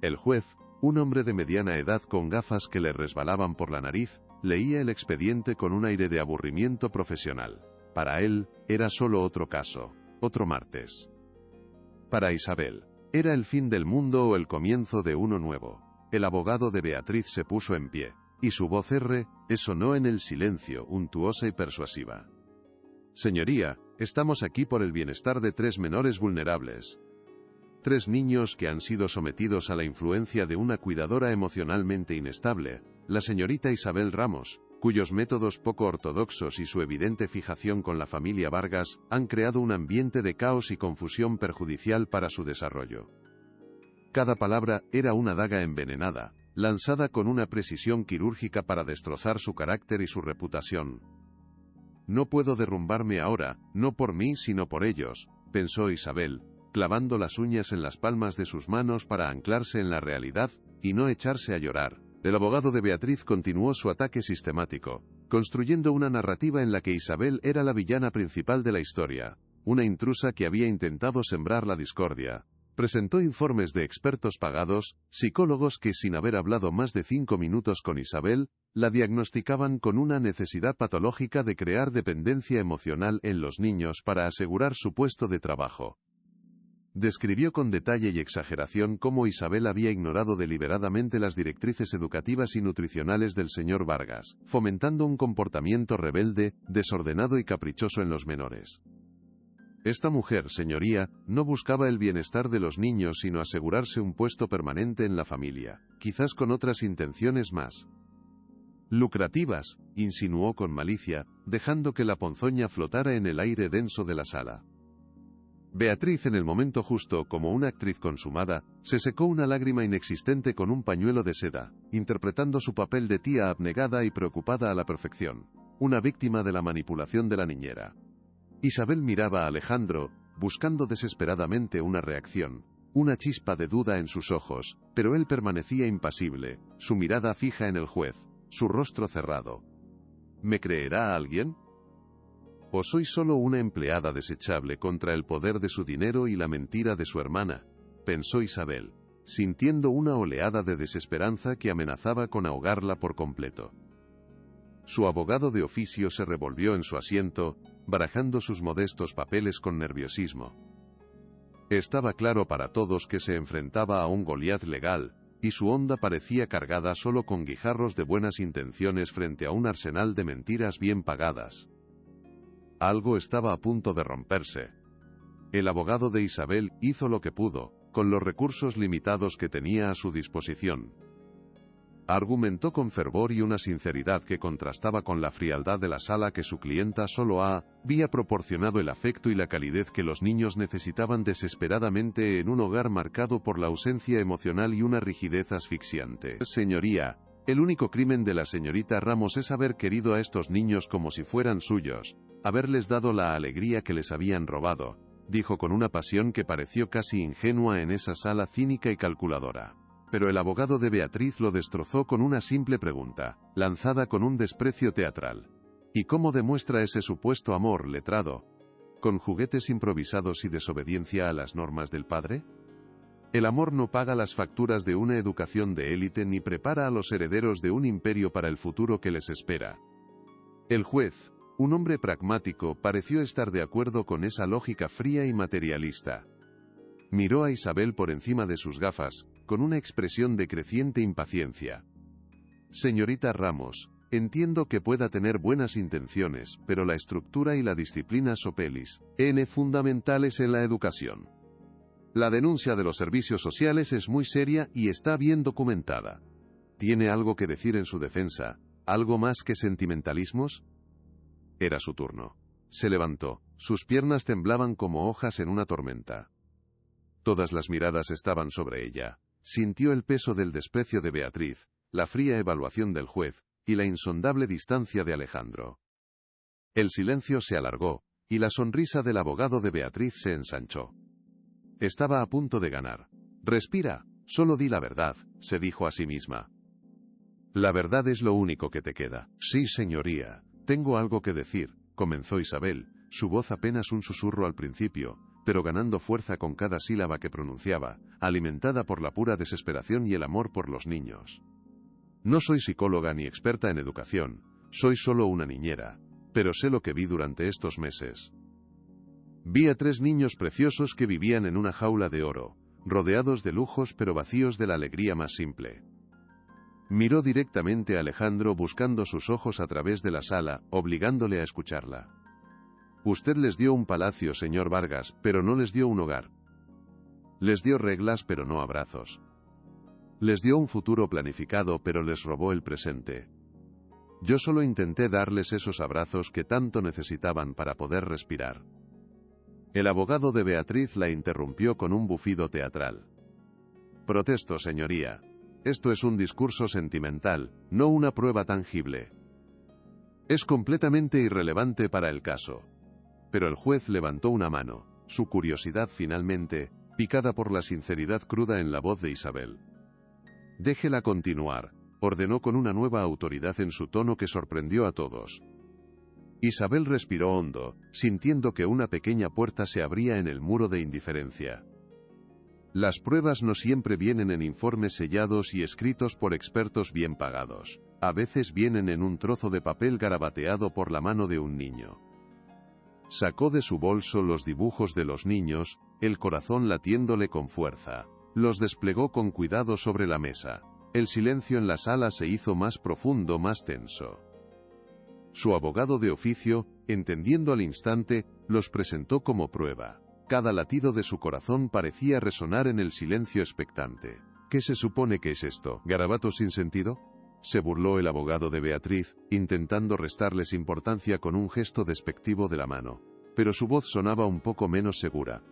El juez, un hombre de mediana edad con gafas que le resbalaban por la nariz, leía el expediente con un aire de aburrimiento profesional. Para él, era solo otro caso, otro martes. Para Isabel, era el fin del mundo o el comienzo de uno nuevo. El abogado de Beatriz se puso en pie, y su voz sonó en el silencio, untuosa y persuasiva. Señoría, estamos aquí por el bienestar de 3 menores vulnerables. 3 niños que han sido sometidos a la influencia de una cuidadora emocionalmente inestable, la señorita Isabel Ramos, cuyos métodos poco ortodoxos y su evidente fijación con la familia Vargas han creado un ambiente de caos y confusión perjudicial para su desarrollo. Cada palabra era una daga envenenada, lanzada con una precisión quirúrgica para destrozar su carácter y su reputación. No puedo derrumbarme ahora, no por mí sino por ellos, pensó Isabel, clavando las uñas en las palmas de sus manos para anclarse en la realidad y no echarse a llorar. El abogado de Beatriz continuó su ataque sistemático, construyendo una narrativa en la que Isabel era la villana principal de la historia, una intrusa que había intentado sembrar la discordia. Presentó informes de expertos pagados, psicólogos que sin haber hablado más de 5 minutos con Isabel, la diagnosticaban con una necesidad patológica de crear dependencia emocional en los niños para asegurar su puesto de trabajo. Describió con detalle y exageración cómo Isabel había ignorado deliberadamente las directrices educativas y nutricionales del señor Vargas, fomentando un comportamiento rebelde, desordenado y caprichoso en los menores. Esta mujer, señoría, no buscaba el bienestar de los niños sino asegurarse un puesto permanente en la familia, quizás con otras intenciones más lucrativas, insinuó con malicia, dejando que la ponzoña flotara en el aire denso de la sala. Beatriz, en el momento justo, como una actriz consumada, se secó una lágrima inexistente con un pañuelo de seda, interpretando su papel de tía abnegada y preocupada a la perfección, una víctima de la manipulación de la niñera. Isabel miraba a Alejandro, buscando desesperadamente una reacción, una chispa de duda en sus ojos, pero él permanecía impasible, su mirada fija en el juez, su rostro cerrado. ¿Me creerá alguien? ¿O soy solo una empleada desechable contra el poder de su dinero y la mentira de su hermana?, pensó Isabel, sintiendo una oleada de desesperanza que amenazaba con ahogarla por completo. Su abogado de oficio se revolvió en su asiento, barajando sus modestos papeles con nerviosismo. Estaba claro para todos que se enfrentaba a un Goliat legal, y su onda parecía cargada solo con guijarros de buenas intenciones frente a un arsenal de mentiras bien pagadas. Algo estaba a punto de romperse. El abogado de Isabel hizo lo que pudo, con los recursos limitados que tenía a su disposición. Argumentó con fervor y una sinceridad que contrastaba con la frialdad de la sala que su clienta solo había proporcionado el afecto y la calidez que los niños necesitaban desesperadamente en un hogar marcado por la ausencia emocional y una rigidez asfixiante. Señoría, el único crimen de la señorita Ramos es haber querido a estos niños como si fueran suyos, haberles dado la alegría que les habían robado, dijo con una pasión que pareció casi ingenua en esa sala cínica y calculadora. Pero el abogado de Beatriz lo destrozó con una simple pregunta, lanzada con un desprecio teatral. ¿Y cómo demuestra ese supuesto amor, letrado? ¿Con juguetes improvisados y desobediencia a las normas del padre? El amor no paga las facturas de una educación de élite ni prepara a los herederos de un imperio para el futuro que les espera. El juez, un hombre pragmático, pareció estar de acuerdo con esa lógica fría y materialista. Miró a Isabel por encima de sus gafas, con una expresión de creciente impaciencia. Señorita Ramos, entiendo que pueda tener buenas intenciones, pero la estructura y la disciplina sopelis, fundamentales en la educación. La denuncia de los servicios sociales es muy seria y está bien documentada. ¿Tiene algo que decir en su defensa? ¿Algo más que sentimentalismos? Era su turno. Se levantó, sus piernas temblaban como hojas en una tormenta. Todas las miradas estaban sobre ella. Sintió el peso del desprecio de Beatriz, la fría evaluación del juez, y la insondable distancia de Alejandro. El silencio se alargó, y la sonrisa del abogado de Beatriz se ensanchó. Estaba a punto de ganar. Respira, solo di la verdad, se dijo a sí misma. La verdad es lo único que te queda. Sí, señoría, tengo algo que decir, comenzó Isabel, su voz apenas un susurro al principio, pero ganando fuerza con cada sílaba que pronunciaba, alimentada por la pura desesperación y el amor por los niños. No soy psicóloga ni experta en educación, soy solo una niñera, pero sé lo que vi durante estos meses. Vi a 3 niños preciosos que vivían en una jaula de oro, rodeados de lujos pero vacíos de la alegría más simple. Miró directamente a Alejandro buscando sus ojos a través de la sala, obligándole a escucharla. Usted les dio un palacio, señor Vargas, pero no les dio un hogar. Les dio reglas, pero no abrazos. Les dio un futuro planificado, pero les robó el presente. Yo solo intenté darles esos abrazos que tanto necesitaban para poder respirar. El abogado de Beatriz la interrumpió con un bufido teatral. Protesto, señoría. Esto es un discurso sentimental, no una prueba tangible. Es completamente irrelevante para el caso. Pero el juez levantó una mano, su curiosidad finalmente, picada por la sinceridad cruda en la voz de Isabel. Déjela continuar, ordenó con una nueva autoridad en su tono que sorprendió a todos. Isabel respiró hondo, sintiendo que una pequeña puerta se abría en el muro de indiferencia. Las pruebas no siempre vienen en informes sellados y escritos por expertos bien pagados. A veces vienen en un trozo de papel garabateado por la mano de un niño. Sacó de su bolso los dibujos de los niños, el corazón latiéndole con fuerza. Los desplegó con cuidado sobre la mesa. El silencio en la sala se hizo más profundo, más tenso. Su abogado de oficio, entendiendo al instante, los presentó como prueba. Cada latido de su corazón parecía resonar en el silencio expectante. ¿Qué se supone que es esto? ¿Garabatos sin sentido? Se burló el abogado de Beatriz, intentando restarles importancia con un gesto despectivo de la mano. Pero su voz sonaba un poco menos segura.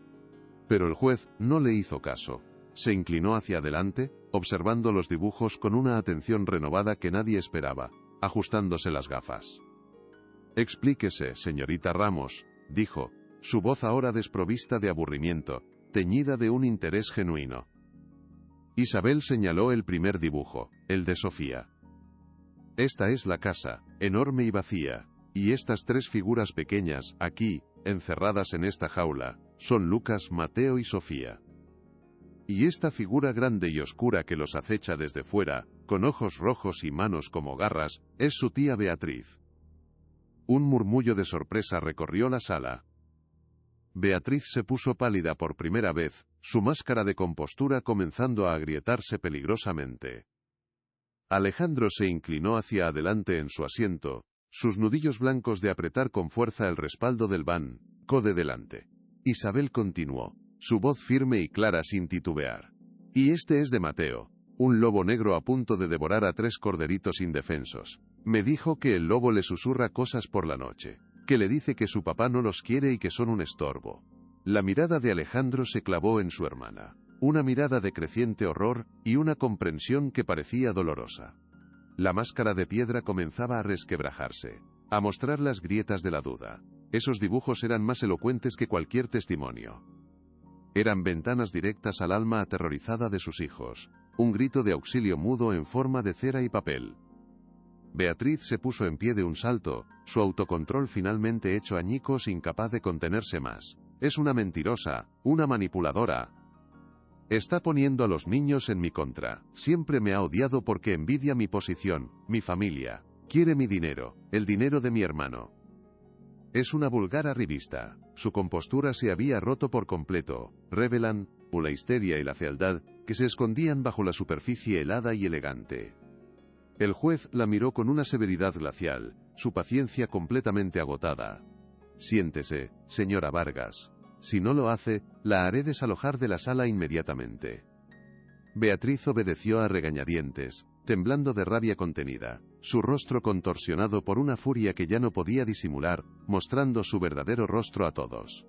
Pero el juez no le hizo caso. Se inclinó hacia adelante, observando los dibujos con una atención renovada que nadie esperaba, ajustándose las gafas. Explíquese, señorita Ramos, dijo, su voz ahora desprovista de aburrimiento, teñida de un interés genuino. Isabel señaló el primer dibujo, el de Sofía. Esta es la casa, enorme y vacía, y estas 3 figuras pequeñas, aquí, encerradas en esta jaula, son Lucas, Mateo y Sofía. Y esta figura grande y oscura que los acecha desde fuera, con ojos rojos y manos como garras, es su tía Beatriz. Un murmullo de sorpresa recorrió la sala. Beatriz se puso pálida por primera vez, su máscara de compostura comenzando a agrietarse peligrosamente. Alejandro se inclinó hacia adelante en su asiento, sus nudillos blancos de apretar con fuerza el respaldo del banco de delante. Isabel continuó, su voz firme y clara sin titubear. Y este es de Mateo, un lobo negro a punto de devorar a 3 corderitos indefensos. Me dijo que el lobo le susurra cosas por la noche, que le dice que su papá no los quiere y que son un estorbo. La mirada de Alejandro se clavó en su hermana, una mirada de creciente horror y una comprensión que parecía dolorosa. La máscara de piedra comenzaba a resquebrajarse, a mostrar las grietas de la duda. Esos dibujos eran más elocuentes que cualquier testimonio. Eran ventanas directas al alma aterrorizada de sus hijos, un grito de auxilio mudo en forma de cera y papel. Beatriz se puso en pie de un salto, su autocontrol finalmente hecho añicos, incapaz de contenerse más. Es una mentirosa, una manipuladora. Está poniendo a los niños en mi contra. Siempre me ha odiado porque envidia mi posición, mi familia. Quiere mi dinero, el dinero de mi hermano. Es una vulgar arribista. Su compostura se había roto por completo. Revelan la histeria y la fealdad que se escondían bajo la superficie helada y elegante. El juez la miró con una severidad glacial, su paciencia completamente agotada. Siéntese, señora Vargas. Si no lo hace, la haré desalojar de la sala inmediatamente. Beatriz obedeció a regañadientes, temblando de rabia contenida, su rostro contorsionado por una furia que ya no podía disimular, mostrando su verdadero rostro a todos.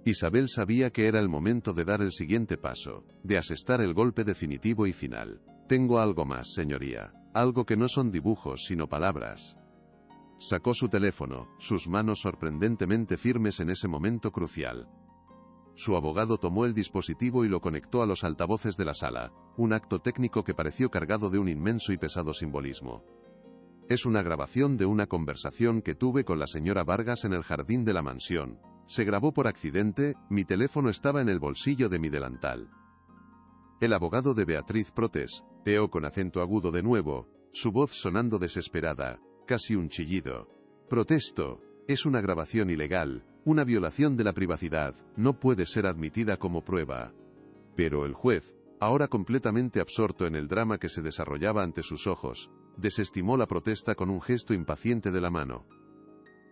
Isabel sabía que era el momento de dar el siguiente paso, de asestar el golpe definitivo y final. Tengo algo más, señoría, algo que no son dibujos sino palabras. Sacó su teléfono, sus manos sorprendentemente firmes en ese momento crucial. Su abogado tomó el dispositivo y lo conectó a los altavoces de la sala, un acto técnico que pareció cargado de un inmenso y pesado simbolismo. Es una grabación de una conversación que tuve con la señora Vargas en el jardín de la mansión. Se grabó por accidente, mi teléfono estaba en el bolsillo de mi delantal. El abogado de Beatriz protestó con acento agudo de nuevo, su voz sonando desesperada, casi un chillido. Protesto, es una grabación ilegal, una violación de la privacidad, no puede ser admitida como prueba. Pero el juez, ahora completamente absorto en el drama que se desarrollaba ante sus ojos, desestimó la protesta con un gesto impaciente de la mano.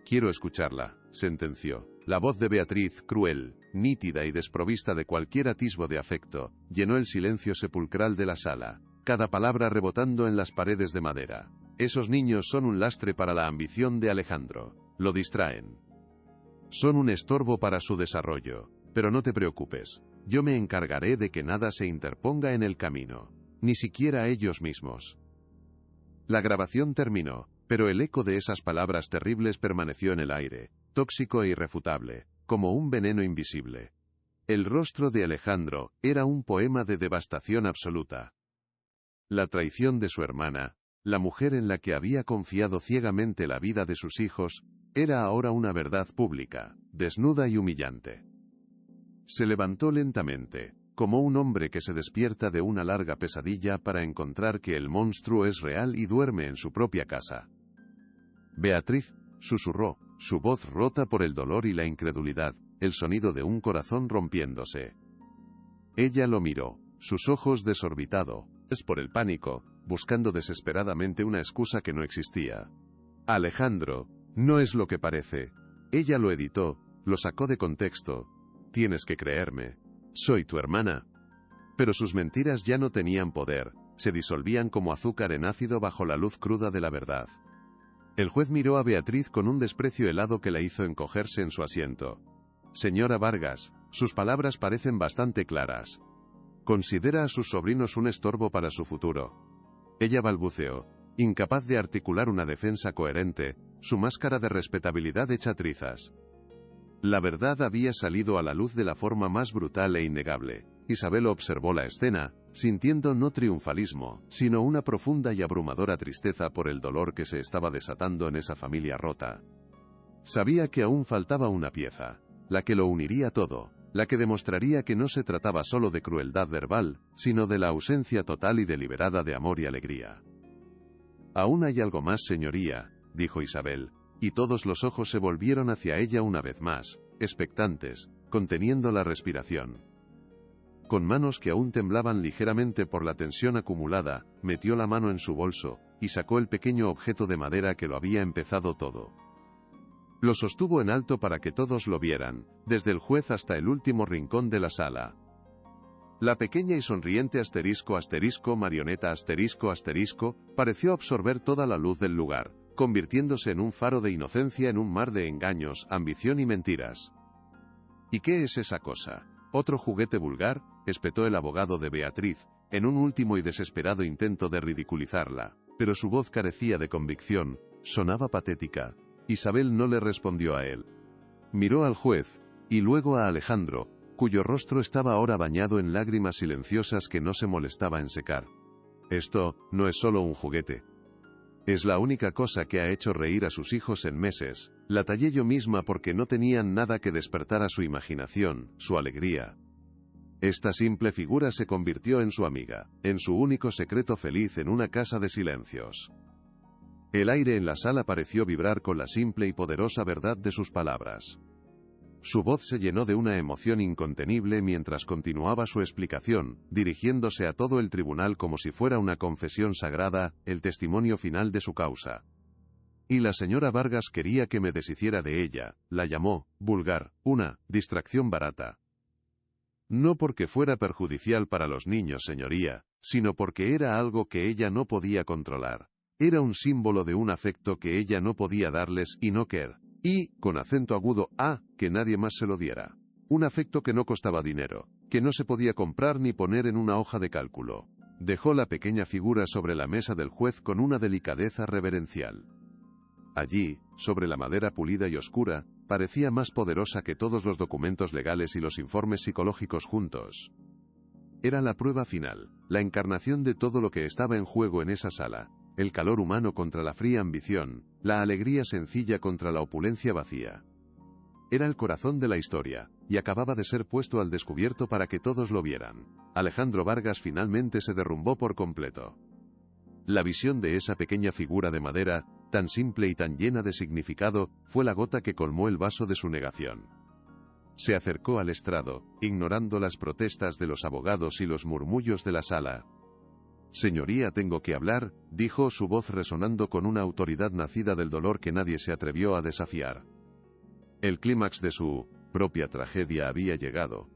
Quiero escucharla, sentenció. La voz de Beatriz, cruel, nítida y desprovista de cualquier atisbo de afecto, llenó el silencio sepulcral de la sala, cada palabra rebotando en las paredes de madera. Esos niños son un lastre para la ambición de Alejandro, lo distraen. Son un estorbo para su desarrollo, pero no te preocupes, yo me encargaré de que nada se interponga en el camino, ni siquiera ellos mismos. La grabación terminó, pero el eco de esas palabras terribles permaneció en el aire, tóxico e irrefutable, como un veneno invisible. El rostro de Alejandro era un poema de devastación absoluta. La traición de su hermana, la mujer en la que había confiado ciegamente la vida de sus hijos, era ahora una verdad pública, desnuda y humillante. Se levantó lentamente, como un hombre que se despierta de una larga pesadilla para encontrar que el monstruo es real y duerme en su propia casa. Beatriz, susurró, su voz rota por el dolor y la incredulidad, el sonido de un corazón rompiéndose. Ella lo miró, sus ojos desorbitados por el pánico, buscando desesperadamente una excusa que no existía. Alejandro, no es lo que parece. Ella lo editó, lo sacó de contexto. Tienes que creerme. Soy tu hermana. Pero sus mentiras ya no tenían poder, se disolvían como azúcar en ácido bajo la luz cruda de la verdad. El juez miró a Beatriz con un desprecio helado que la hizo encogerse en su asiento. Señora Vargas, sus palabras parecen bastante claras. Considera a sus sobrinos un estorbo para su futuro. Ella balbuceó, incapaz de articular una defensa coherente, su máscara de respetabilidad hecha trizas. La verdad había salido a la luz de la forma más brutal e innegable. Isabel observó la escena, sintiendo no triunfalismo, sino una profunda y abrumadora tristeza por el dolor que se estaba desatando en esa familia rota. Sabía que aún faltaba una pieza, la que lo uniría todo, la que demostraría que no se trataba solo de crueldad verbal, sino de la ausencia total y deliberada de amor y alegría. Aún hay algo más, señoría, dijo Isabel, y todos los ojos se volvieron hacia ella una vez más, expectantes, conteniendo la respiración. Con manos que aún temblaban ligeramente por la tensión acumulada, metió la mano en su bolso, y sacó el pequeño objeto de madera que lo había empezado todo. Lo sostuvo en alto para que todos lo vieran, desde el juez hasta el último rincón de la sala. La pequeña y sonriente marioneta pareció absorber toda la luz del lugar, convirtiéndose en un faro de inocencia en un mar de engaños, ambición y mentiras. ¿Y qué es esa cosa? ¿Otro juguete vulgar?, espetó el abogado de Beatriz, en un último y desesperado intento de ridiculizarla, pero su voz carecía de convicción, sonaba patética. Isabel no le respondió a él. Miró al juez, y luego a Alejandro, cuyo rostro estaba ahora bañado en lágrimas silenciosas que no se molestaba en secar. Esto no es solo un juguete. Es la única cosa que ha hecho reír a sus hijos en meses. La tallé yo misma porque no tenían nada que despertar a su imaginación, su alegría. Esta simple figura se convirtió en su amiga, en su único secreto feliz en una casa de silencios. El aire en la sala pareció vibrar con la simple y poderosa verdad de sus palabras. Su voz se llenó de una emoción incontenible mientras continuaba su explicación, dirigiéndose a todo el tribunal como si fuera una confesión sagrada, el testimonio final de su causa. Y la señora Vargas quería que me deshiciera de ella, la llamó, vulgar, una distracción barata. No porque fuera perjudicial para los niños, señoría, sino porque era algo que ella no podía controlar. Era un símbolo de un afecto que ella no podía darles y no querer. Y, con acento agudo, que nadie más se lo diera. Un afecto que no costaba dinero, que no se podía comprar ni poner en una hoja de cálculo. Dejó la pequeña figura sobre la mesa del juez con una delicadeza reverencial. Allí, sobre la madera pulida y oscura, parecía más poderosa que todos los documentos legales y los informes psicológicos juntos. Era la prueba final, la encarnación de todo lo que estaba en juego en esa sala. El calor humano contra la fría ambición, la alegría sencilla contra la opulencia vacía. Era el corazón de la historia, y acababa de ser puesto al descubierto para que todos lo vieran. Alejandro Vargas finalmente se derrumbó por completo. La visión de esa pequeña figura de madera, tan simple y tan llena de significado, fue la gota que colmó el vaso de su negación. Se acercó al estrado, ignorando las protestas de los abogados y los murmullos de la sala. «Señoría, tengo que hablar», dijo, su voz resonando con una autoridad nacida del dolor que nadie se atrevió a desafiar. El clímax de su propia tragedia había llegado.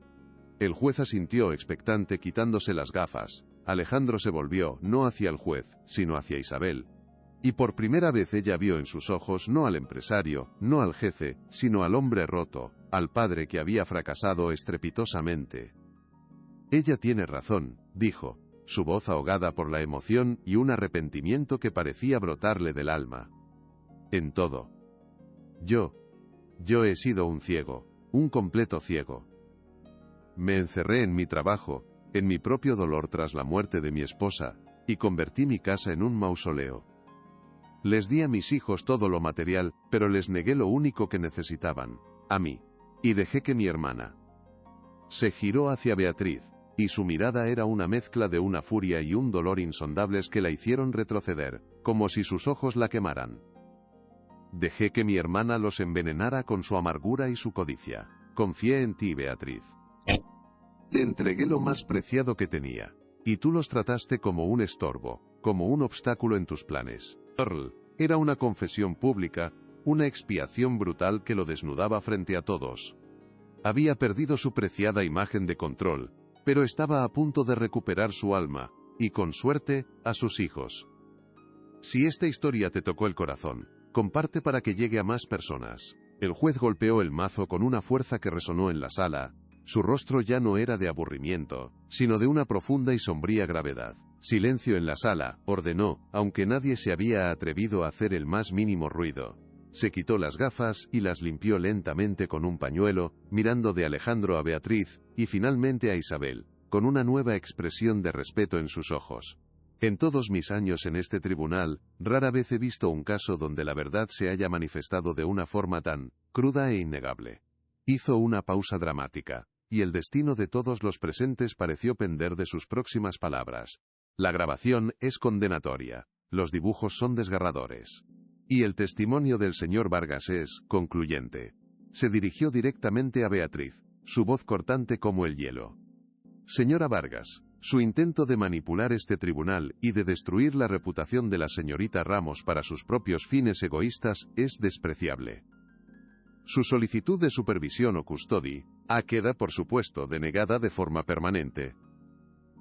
El juez asintió expectante quitándose las gafas. Alejandro se volvió, no hacia el juez, sino hacia Isabel. Y por primera vez ella vio en sus ojos no al empresario, no al jefe, sino al hombre roto, al padre que había fracasado estrepitosamente. «Ella tiene razón», dijo, su voz ahogada por la emoción y un arrepentimiento que parecía brotarle del alma. «En todo. Yo he sido un ciego, un completo ciego. Me encerré en mi trabajo, en mi propio dolor tras la muerte de mi esposa, y convertí mi casa en un mausoleo. Les di a mis hijos todo lo material, pero les negué lo único que necesitaban, a mí. Y dejé que mi hermana». Se giró hacia Beatriz, y su mirada era una mezcla de una furia y un dolor insondables que la hicieron retroceder, como si sus ojos la quemaran. «Dejé que mi hermana los envenenara con su amargura y su codicia. Confié en ti, Beatriz. Te entregué lo más preciado que tenía, y tú los trataste como un estorbo, como un obstáculo en tus planes». Earl, era una confesión pública, una expiación brutal que lo desnudaba frente a todos. Había perdido su preciada imagen de control, pero estaba a punto de recuperar su alma, y con suerte, a sus hijos. Si esta historia te tocó el corazón, comparte para que llegue a más personas. El juez golpeó el mazo con una fuerza que resonó en la sala. Su rostro ya no era de aburrimiento, sino de una profunda y sombría gravedad. «Silencio en la sala», ordenó, aunque nadie se había atrevido a hacer el más mínimo ruido. Se quitó las gafas y las limpió lentamente con un pañuelo, mirando de Alejandro a Beatriz, y finalmente a Isabel, con una nueva expresión de respeto en sus ojos. «En todos mis años en este tribunal, rara vez he visto un caso donde la verdad se haya manifestado de una forma tan cruda e innegable». Hizo una pausa dramática, y el destino de todos los presentes pareció pender de sus próximas palabras. «La grabación es condenatoria, los dibujos son desgarradores. Y el testimonio del señor Vargas es concluyente. Se dirigió directamente a Beatriz, su voz cortante como el hielo. Señora Vargas, su intento de manipular este tribunal y de destruir la reputación de la señorita Ramos para sus propios fines egoístas es despreciable. Su solicitud de supervisión o custodia queda, por supuesto, denegada de forma permanente.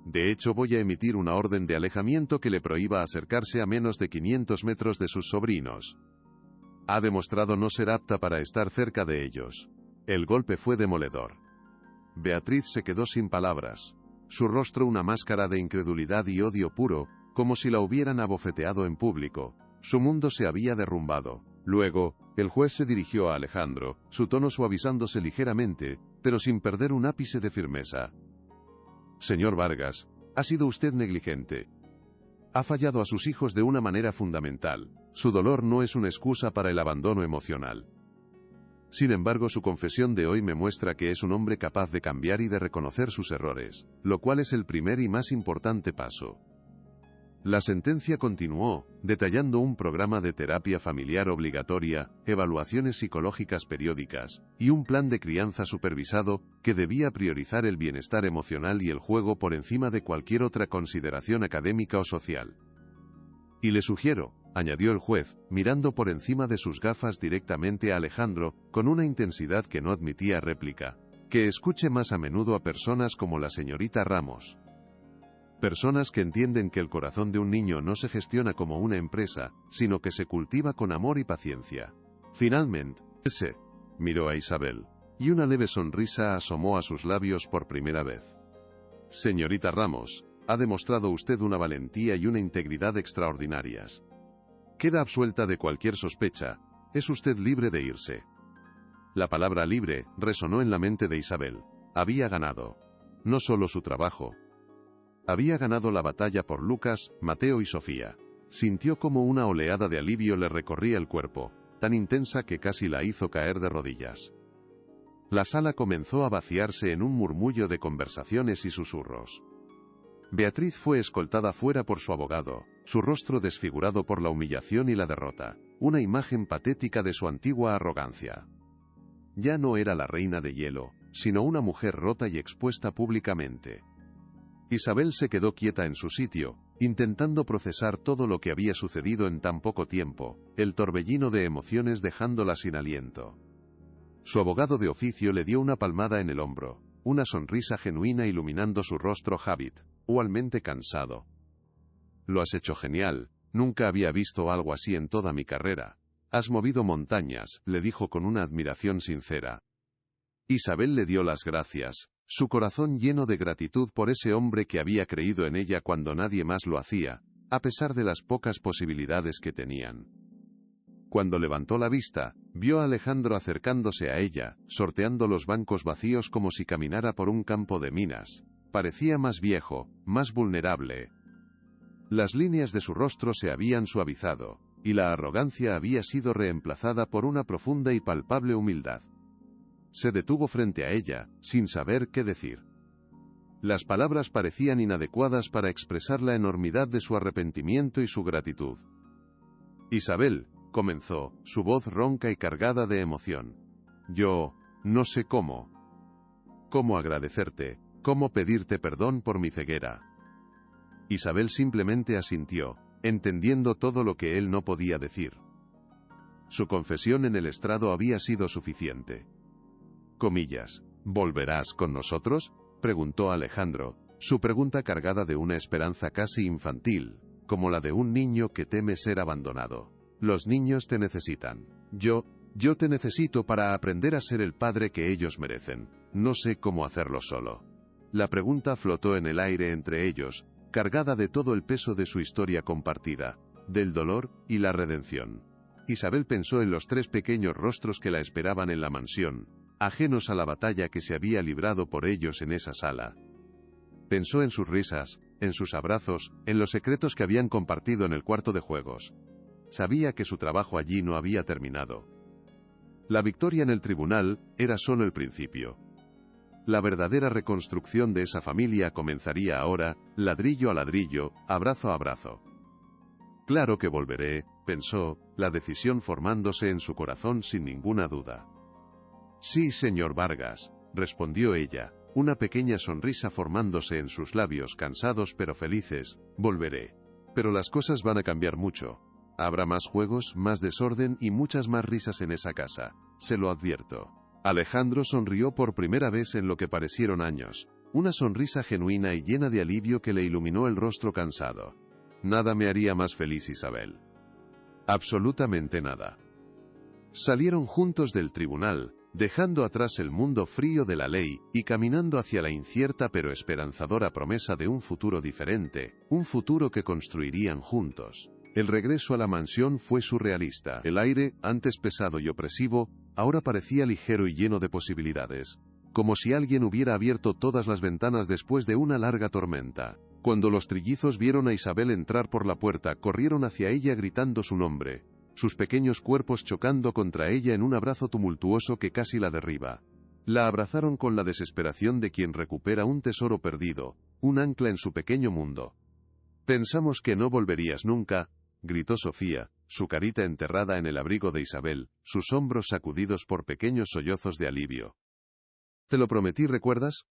De hecho, voy a emitir una orden de alejamiento que le prohíba acercarse a menos de 500 metros de sus sobrinos. Ha demostrado no ser apta para estar cerca de ellos. El golpe fue demoledor. Beatriz se quedó sin palabras. Su rostro una máscara de incredulidad y odio puro, como si la hubieran abofeteado en público. Su mundo se había derrumbado. Luego, el juez se dirigió a Alejandro, su tono suavizándose ligeramente, pero sin perder un ápice de firmeza. Señor Vargas, ha sido usted negligente. Ha fallado a sus hijos de una manera fundamental. Su dolor no es una excusa para el abandono emocional. Sin embargo, su confesión de hoy me muestra que es un hombre capaz de cambiar y de reconocer sus errores, lo cual es el primer y más importante paso. La sentencia continuó, detallando un programa de terapia familiar obligatoria, evaluaciones psicológicas periódicas, y un plan de crianza supervisado, que debía priorizar el bienestar emocional y el juego por encima de cualquier otra consideración académica o social. Y le sugiero, añadió el juez, mirando por encima de sus gafas directamente a Alejandro, con una intensidad que no admitía réplica, que escuche más a menudo a personas como la señorita Ramos. Personas que entienden que el corazón de un niño no se gestiona como una empresa, sino que se cultiva con amor y paciencia. Finalmente, se miró a Isabel, y una leve sonrisa asomó a sus labios por primera vez. Señorita Ramos, ha demostrado usted una valentía y una integridad extraordinarias. Queda absuelta de cualquier sospecha, es usted libre de irse. La palabra libre resonó en la mente de Isabel. Había ganado. No solo su trabajo. Había ganado la batalla por Lucas, Mateo y Sofía. Sintió como una oleada de alivio le recorría el cuerpo, tan intensa que casi la hizo caer de rodillas. La sala comenzó a vaciarse en un murmullo de conversaciones y susurros. Beatriz fue escoltada fuera por su abogado, su rostro desfigurado por la humillación y la derrota, una imagen patética de su antigua arrogancia. Ya no era la reina de hielo, sino una mujer rota y expuesta públicamente. Isabel se quedó quieta en su sitio, intentando procesar todo lo que había sucedido en tan poco tiempo, el torbellino de emociones dejándola sin aliento. Su abogado de oficio le dio una palmada en el hombro, una sonrisa genuina iluminando su rostro Javid, igualmente cansado. Lo has hecho genial, nunca había visto algo así en toda mi carrera. Has movido montañas, le dijo con una admiración sincera. Isabel le dio las gracias, su corazón lleno de gratitud por ese hombre que había creído en ella cuando nadie más lo hacía, a pesar de las pocas posibilidades que tenían. Cuando levantó la vista, vio a Alejandro acercándose a ella, sorteando los bancos vacíos como si caminara por un campo de minas. Parecía más viejo, más vulnerable. Las líneas de su rostro se habían suavizado, y la arrogancia había sido reemplazada por una profunda y palpable humildad. Se detuvo frente a ella, sin saber qué decir. Las palabras parecían inadecuadas para expresar la enormidad de su arrepentimiento y su gratitud. Isabel, comenzó, su voz ronca y cargada de emoción. Yo, no sé cómo. ¿Cómo agradecerte? ¿Cómo pedirte perdón por mi ceguera? Isabel simplemente asintió, entendiendo todo lo que él no podía decir. Su confesión en el estrado había sido suficiente. Comillas, ¿volverás con nosotros?, preguntó Alejandro, su pregunta cargada de una esperanza casi infantil, como la de un niño que teme ser abandonado. Los niños te necesitan. Yo te necesito para aprender a ser el padre que ellos merecen. No sé cómo hacerlo solo. La pregunta flotó en el aire entre ellos, cargada de todo el peso de su historia compartida, del dolor y la redención. Isabel pensó en los 3 pequeños rostros que la esperaban en la mansión, ajenos a la batalla que se había librado por ellos en esa sala. Pensó en sus risas, en sus abrazos, en los secretos que habían compartido en el cuarto de juegos. Sabía que su trabajo allí no había terminado. La victoria en el tribunal era solo el principio. La verdadera reconstrucción de esa familia comenzaría ahora, ladrillo a ladrillo, abrazo a abrazo. Claro que volveré, pensó, la decisión formándose en su corazón sin ninguna duda. Sí, señor Vargas, respondió ella, una pequeña sonrisa formándose en sus labios cansados pero felices. Volveré. Pero las cosas van a cambiar mucho. Habrá más juegos, más desorden y muchas más risas en esa casa. Se lo advierto. Alejandro sonrió por primera vez en lo que parecieron años. Una sonrisa genuina y llena de alivio que le iluminó el rostro cansado. Nada me haría más feliz, Isabel. Absolutamente nada. Salieron juntos del tribunal, dejando atrás el mundo frío de la ley y caminando hacia la incierta pero esperanzadora promesa de un futuro diferente, un futuro que construirían juntos. El regreso a la mansión fue surrealista. El aire, antes pesado y opresivo, ahora parecía ligero y lleno de posibilidades, como si alguien hubiera abierto todas las ventanas después de una larga tormenta. Cuando los trillizos vieron a Isabel entrar por la puerta, corrieron hacia ella gritando su nombre, sus pequeños cuerpos chocando contra ella en un abrazo tumultuoso que casi la derriba. La abrazaron con la desesperación de quien recupera un tesoro perdido, un ancla en su pequeño mundo. «Pensamos que no volverías nunca», gritó Sofía, su carita enterrada en el abrigo de Isabel, sus hombros sacudidos por pequeños sollozos de alivio. «Te lo prometí, ¿recuerdas?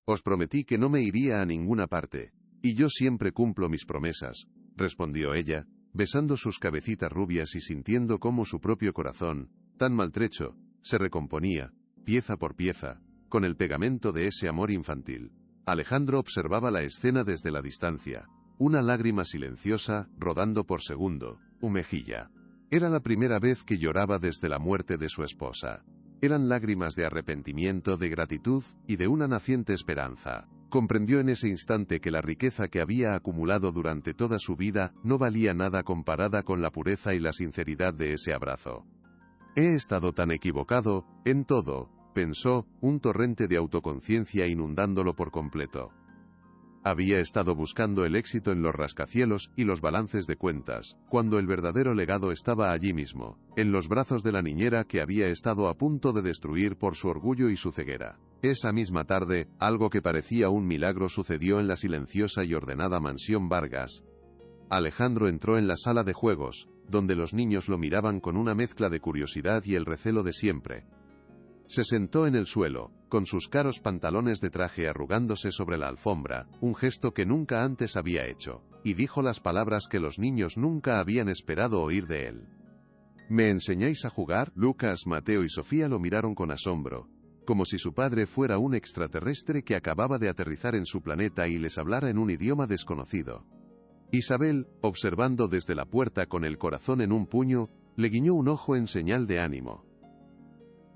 Os prometí que no me iría a ninguna parte, y yo siempre cumplo mis promesas», respondió ella, besando sus cabecitas rubias y sintiendo cómo su propio corazón, tan maltrecho, se recomponía, pieza por pieza, con el pegamento de ese amor infantil. Alejandro observaba la escena desde la distancia, una lágrima silenciosa, rodando por segundo, su mejilla. Era la primera vez que lloraba desde la muerte de su esposa. Eran lágrimas de arrepentimiento, de gratitud, y de una naciente esperanza. Comprendió en ese instante que la riqueza que había acumulado durante toda su vida no valía nada comparada con la pureza y la sinceridad de ese abrazo. «He estado tan equivocado, en todo», pensó, un torrente de autoconciencia inundándolo por completo. Había estado buscando el éxito en los rascacielos y los balances de cuentas, cuando el verdadero legado estaba allí mismo, en los brazos de la niñera que había estado a punto de destruir por su orgullo y su ceguera. Esa misma tarde, algo que parecía un milagro sucedió en la silenciosa y ordenada mansión Vargas. Alejandro entró en la sala de juegos, donde los niños lo miraban con una mezcla de curiosidad y el recelo de siempre. Se sentó en el suelo, con sus caros pantalones de traje arrugándose sobre la alfombra, un gesto que nunca antes había hecho, y dijo las palabras que los niños nunca habían esperado oír de él. «¿Me enseñáis a jugar?» Lucas, Mateo y Sofía lo miraron con asombro, como si su padre fuera un extraterrestre que acababa de aterrizar en su planeta y les hablara en un idioma desconocido. Isabel, observando desde la puerta con el corazón en un puño, le guiñó un ojo en señal de ánimo.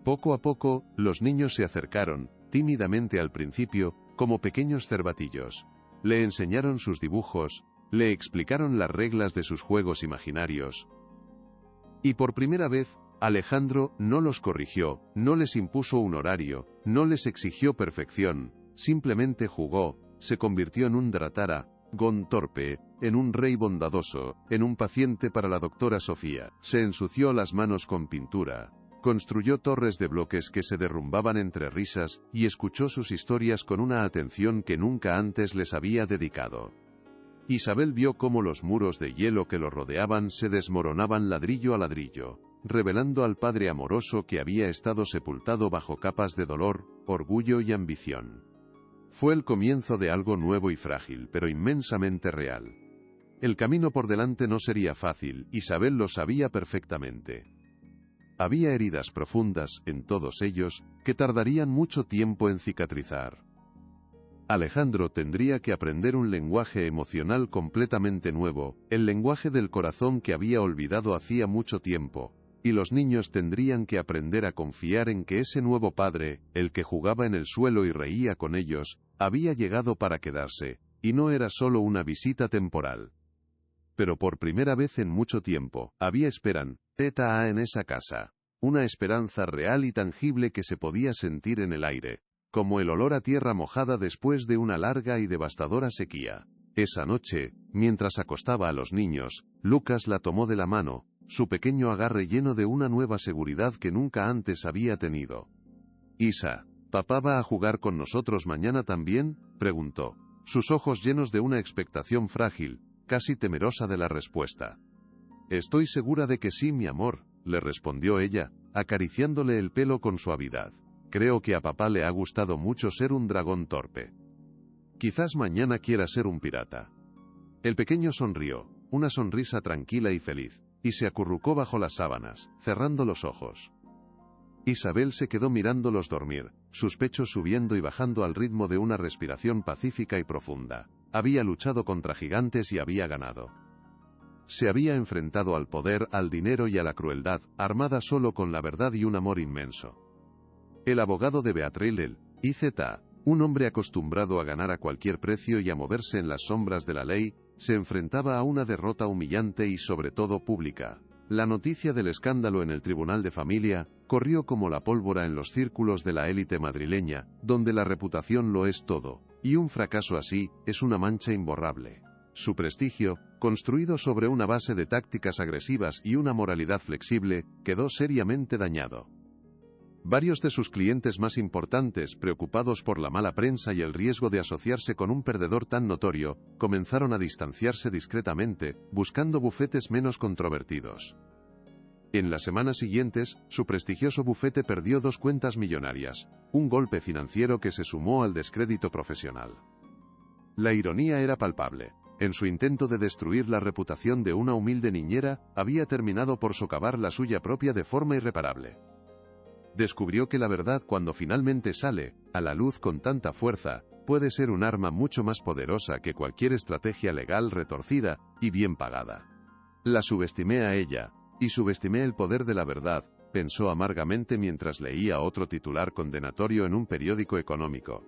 Poco a poco, los niños se acercaron, tímidamente al principio, como pequeños cervatillos. Le enseñaron sus dibujos, le explicaron las reglas de sus juegos imaginarios. Y por primera vez, Alejandro no los corrigió, no les impuso un horario, no les exigió perfección, simplemente jugó, se convirtió en un Dratara-gon torpe, en un rey bondadoso, en un paciente para la doctora Sofía. Se ensució las manos con pintura, construyó torres de bloques que se derrumbaban entre risas, y escuchó sus historias con una atención que nunca antes les había dedicado. Isabel vio cómo los muros de hielo que lo rodeaban se desmoronaban ladrillo a ladrillo, revelando al padre amoroso que había estado sepultado bajo capas de dolor, orgullo y ambición. Fue el comienzo de algo nuevo y frágil, pero inmensamente real. El camino por delante no sería fácil, Isabel lo sabía perfectamente. Había heridas profundas, en todos ellos, que tardarían mucho tiempo en cicatrizar. Alejandro tendría que aprender un lenguaje emocional completamente nuevo, el lenguaje del corazón que había olvidado hacía mucho tiempo, y los niños tendrían que aprender a confiar en que ese nuevo padre, el que jugaba en el suelo y reía con ellos, había llegado para quedarse, y no era solo una visita temporal. Pero por primera vez en mucho tiempo, había esperanza en esa casa, una esperanza real y tangible que se podía sentir en el aire, como el olor a tierra mojada después de una larga y devastadora sequía. Esa noche, mientras acostaba a los niños, Lucas la tomó de la mano, su pequeño agarre lleno de una nueva seguridad que nunca antes había tenido. «Isa, ¿papá va a jugar con nosotros mañana también?», preguntó, sus ojos llenos de una expectación frágil, casi temerosa de la respuesta. «Estoy segura de que sí, mi amor», le respondió ella, acariciándole el pelo con suavidad. Creo que a papá le ha gustado mucho ser un dragón torpe. Quizás mañana quiera ser un pirata. El pequeño sonrió, una sonrisa tranquila y feliz, y se acurrucó bajo las sábanas, cerrando los ojos. Isabel se quedó mirándolos dormir, sus pechos subiendo y bajando al ritmo de una respiración pacífica y profunda. Había luchado contra gigantes y había ganado. Se había enfrentado al poder, al dinero y a la crueldad, armada solo con la verdad y un amor inmenso. El abogado de Beatriz, el IZ, un hombre acostumbrado a ganar a cualquier precio y a moverse en las sombras de la ley, se enfrentaba a una derrota humillante y sobre todo pública. La noticia del escándalo en el Tribunal de Familia corrió como la pólvora en los círculos de la élite madrileña, donde la reputación lo es todo, y un fracaso así es una mancha imborrable. Su prestigio, construido sobre una base de tácticas agresivas y una moralidad flexible, quedó seriamente dañado. Varios de sus clientes más importantes, preocupados por la mala prensa y el riesgo de asociarse con un perdedor tan notorio, comenzaron a distanciarse discretamente, buscando bufetes menos controvertidos. En las semanas siguientes, su prestigioso bufete perdió 2 cuentas millonarias, un golpe financiero que se sumó al descrédito profesional. La ironía era palpable. En su intento de destruir la reputación de una humilde niñera, había terminado por socavar la suya propia de forma irreparable. Descubrió que la verdad, cuando finalmente sale a la luz con tanta fuerza, puede ser un arma mucho más poderosa que cualquier estrategia legal retorcida y bien pagada. La subestimé a ella, y subestimé el poder de la verdad, pensó amargamente mientras leía otro titular condenatorio en un periódico económico.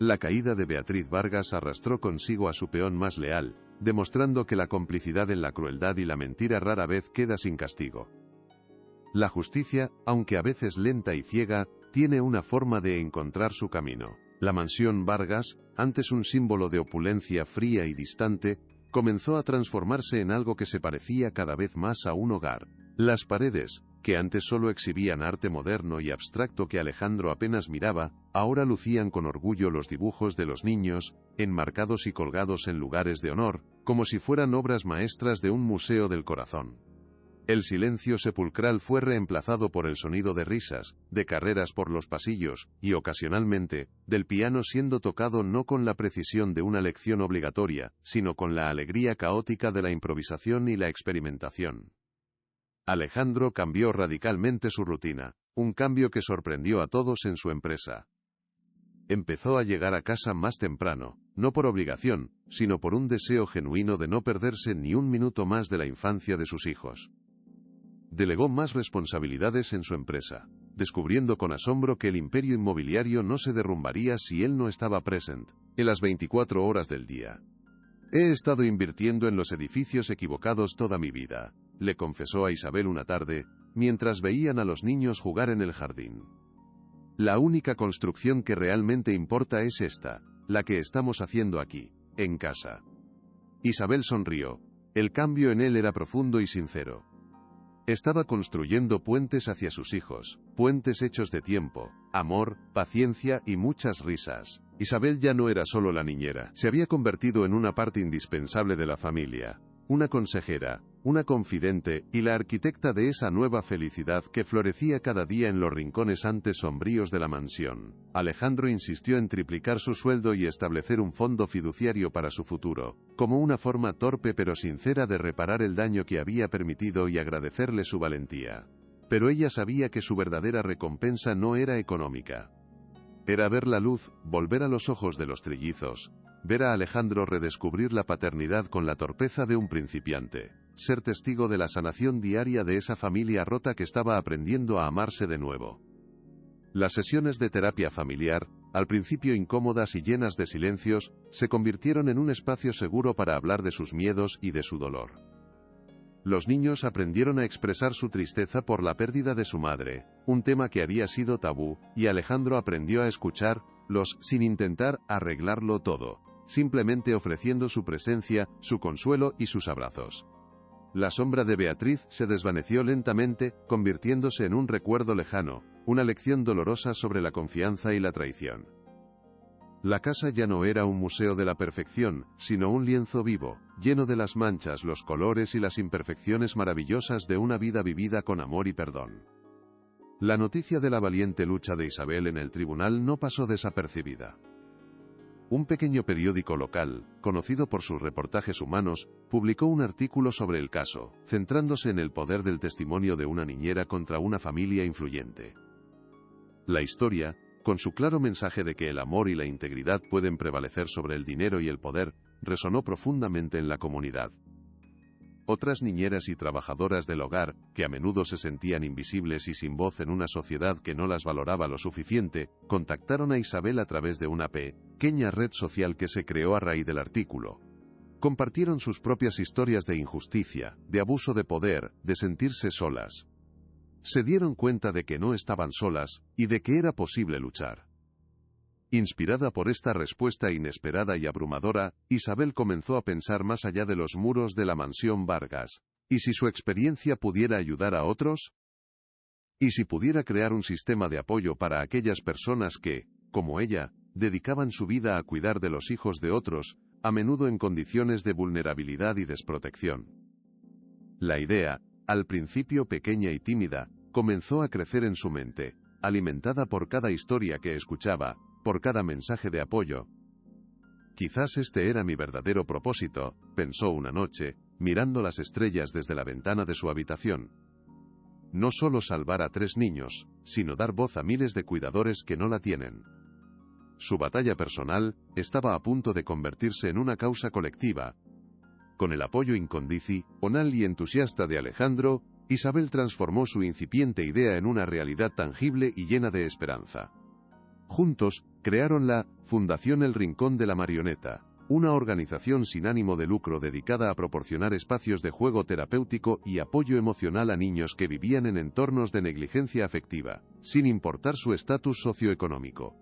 La caída de Beatriz Vargas arrastró consigo a su peón más leal, demostrando que la complicidad en la crueldad y la mentira rara vez queda sin castigo. La justicia, aunque a veces lenta y ciega, tiene una forma de encontrar su camino. La mansión Vargas, antes un símbolo de opulencia fría y distante, comenzó a transformarse en algo que se parecía cada vez más a un hogar. Las paredes, que antes solo exhibían arte moderno y abstracto que Alejandro apenas miraba, ahora lucían con orgullo los dibujos de los niños, enmarcados y colgados en lugares de honor, como si fueran obras maestras de un museo del corazón. El silencio sepulcral fue reemplazado por el sonido de risas, de carreras por los pasillos, y ocasionalmente, del piano siendo tocado no con la precisión de una lección obligatoria, sino con la alegría caótica de la improvisación y la experimentación. Alejandro cambió radicalmente su rutina, un cambio que sorprendió a todos en su empresa. Empezó a llegar a casa más temprano, no por obligación, sino por un deseo genuino de no perderse ni un minuto más de la infancia de sus hijos. Delegó más responsabilidades en su empresa, descubriendo con asombro que el imperio inmobiliario no se derrumbaría si él no estaba presente, en las 24 horas del día. He estado invirtiendo en los edificios equivocados toda mi vida, le confesó a Isabel una tarde, mientras veían a los niños jugar en el jardín. La única construcción que realmente importa es esta, la que estamos haciendo aquí, en casa. Isabel sonrió. El cambio en él era profundo y sincero. Estaba construyendo puentes hacia sus hijos, puentes hechos de tiempo, amor, paciencia y muchas risas. Isabel ya no era solo la niñera, se había convertido en una parte indispensable de la familia, una consejera, una confidente y la arquitecta de esa nueva felicidad que florecía cada día en los rincones antes sombríos de la mansión. Alejandro insistió en triplicar su sueldo y establecer un fondo fiduciario para su futuro, como una forma torpe pero sincera de reparar el daño que había permitido y agradecerle su valentía. Pero ella sabía que su verdadera recompensa no era económica. Era ver la luz, volver a los ojos de los trillizos, ver a Alejandro redescubrir la paternidad con la torpeza de un principiante, ser testigo de la sanación diaria de esa familia rota que estaba aprendiendo a amarse de nuevo. Las sesiones de terapia familiar, al principio incómodas y llenas de silencios, se convirtieron en un espacio seguro para hablar de sus miedos y de su dolor. Los niños aprendieron a expresar su tristeza por la pérdida de su madre, un tema que había sido tabú, y Alejandro aprendió a escucharlos sin intentar arreglarlo todo, simplemente ofreciendo su presencia, su consuelo y sus abrazos. La sombra de Beatriz se desvaneció lentamente, convirtiéndose en un recuerdo lejano, una lección dolorosa sobre la confianza y la traición. La casa ya no era un museo de la perfección, sino un lienzo vivo, lleno de las manchas, los colores y las imperfecciones maravillosas de una vida vivida con amor y perdón. La noticia de la valiente lucha de Isabel en el tribunal no pasó desapercibida. Un pequeño periódico local, conocido por sus reportajes humanos, publicó un artículo sobre el caso, centrándose en el poder del testimonio de una niñera contra una familia influyente. La historia, con su claro mensaje de que el amor y la integridad pueden prevalecer sobre el dinero y el poder, resonó profundamente en la comunidad. Otras niñeras y trabajadoras del hogar, que a menudo se sentían invisibles y sin voz en una sociedad que no las valoraba lo suficiente, contactaron a Isabel a través de una pequeña red social que se creó a raíz del artículo. Compartieron sus propias historias de injusticia, de abuso de poder, de sentirse solas. Se dieron cuenta de que no estaban solas, y de que era posible luchar. Inspirada por esta respuesta inesperada y abrumadora, Isabel comenzó a pensar más allá de los muros de la mansión Vargas. ¿Y si su experiencia pudiera ayudar a otros? ¿Y si pudiera crear un sistema de apoyo para aquellas personas que, como ella, dedicaban su vida a cuidar de los hijos de otros, a menudo en condiciones de vulnerabilidad y desprotección? La idea, al principio pequeña y tímida, comenzó a crecer en su mente, alimentada por cada historia que escuchaba, por cada mensaje de apoyo. Quizás este era mi verdadero propósito, pensó una noche, mirando las estrellas desde la ventana de su habitación. No solo salvar a 3 niños, sino dar voz a miles de cuidadores que no la tienen. Su batalla personal estaba a punto de convertirse en una causa colectiva. Con el apoyo incondicional y entusiasta de Alejandro, Isabel transformó su incipiente idea en una realidad tangible y llena de esperanza. Juntos, crearon la Fundación El Rincón de la Marioneta, una organización sin ánimo de lucro dedicada a proporcionar espacios de juego terapéutico y apoyo emocional a niños que vivían en entornos de negligencia afectiva, sin importar su estatus socioeconómico.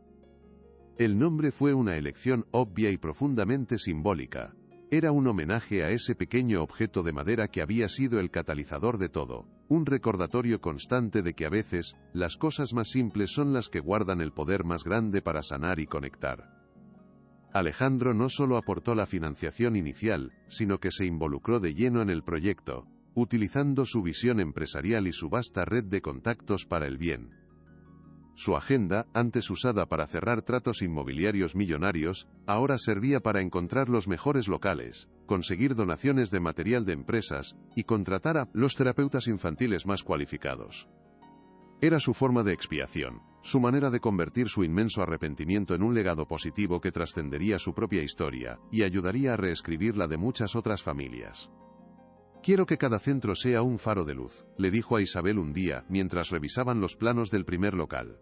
El nombre fue una elección obvia y profundamente simbólica. Era un homenaje a ese pequeño objeto de madera que había sido el catalizador de todo, un recordatorio constante de que a veces, las cosas más simples son las que guardan el poder más grande para sanar y conectar. Alejandro no solo aportó la financiación inicial, sino que se involucró de lleno en el proyecto, utilizando su visión empresarial y su vasta red de contactos para el bien. Su agenda, antes usada para cerrar tratos inmobiliarios millonarios, ahora servía para encontrar los mejores locales, conseguir donaciones de material de empresas, y contratar a los terapeutas infantiles más cualificados. Era su forma de expiación, su manera de convertir su inmenso arrepentimiento en un legado positivo que trascendería su propia historia, y ayudaría a reescribir la de muchas otras familias. «Quiero que cada centro sea un faro de luz», le dijo a Isabel un día, mientras revisaban los planos del primer local.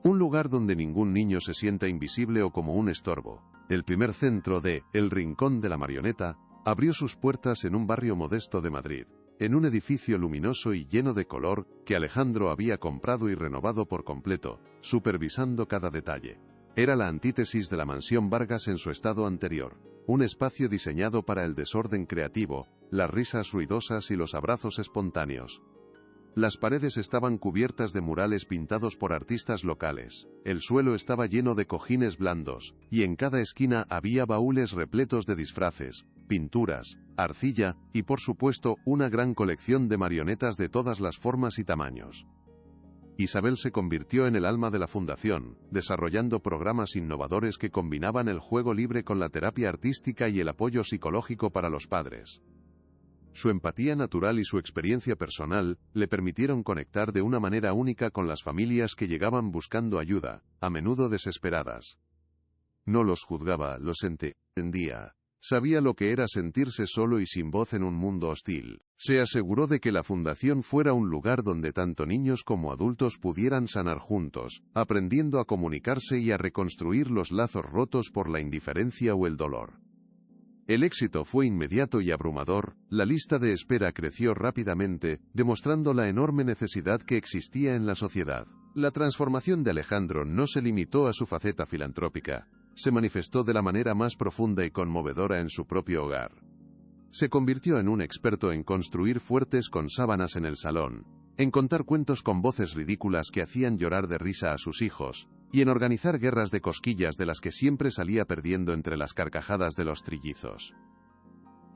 Un lugar donde ningún niño se sienta invisible o como un estorbo. El primer centro de El Rincón de la Marioneta abrió sus puertas en un barrio modesto de Madrid, en un edificio luminoso y lleno de color que Alejandro había comprado y renovado por completo, supervisando cada detalle. Era la antítesis de la mansión Vargas en su estado anterior, un espacio diseñado para el desorden creativo, las risas ruidosas y los abrazos espontáneos. Las paredes estaban cubiertas de murales pintados por artistas locales, el suelo estaba lleno de cojines blandos, y en cada esquina había baúles repletos de disfraces, pinturas, arcilla, y por supuesto, una gran colección de marionetas de todas las formas y tamaños. Isabel se convirtió en el alma de la fundación, desarrollando programas innovadores que combinaban el juego libre con la terapia artística y el apoyo psicológico para los padres. Su empatía natural y su experiencia personal le permitieron conectar de una manera única con las familias que llegaban buscando ayuda, a menudo desesperadas. No los juzgaba, los entendía. Sabía lo que era sentirse solo y sin voz en un mundo hostil. Se aseguró de que la fundación fuera un lugar donde tanto niños como adultos pudieran sanar juntos, aprendiendo a comunicarse y a reconstruir los lazos rotos por la indiferencia o el dolor. El éxito fue inmediato y abrumador, la lista de espera creció rápidamente, demostrando la enorme necesidad que existía en la sociedad. La transformación de Alejandro no se limitó a su faceta filantrópica, se manifestó de la manera más profunda y conmovedora en su propio hogar. Se convirtió en un experto en construir fuertes con sábanas en el salón, en contar cuentos con voces ridículas que hacían llorar de risa a sus hijos, y en organizar guerras de cosquillas de las que siempre salía perdiendo entre las carcajadas de los trillizos.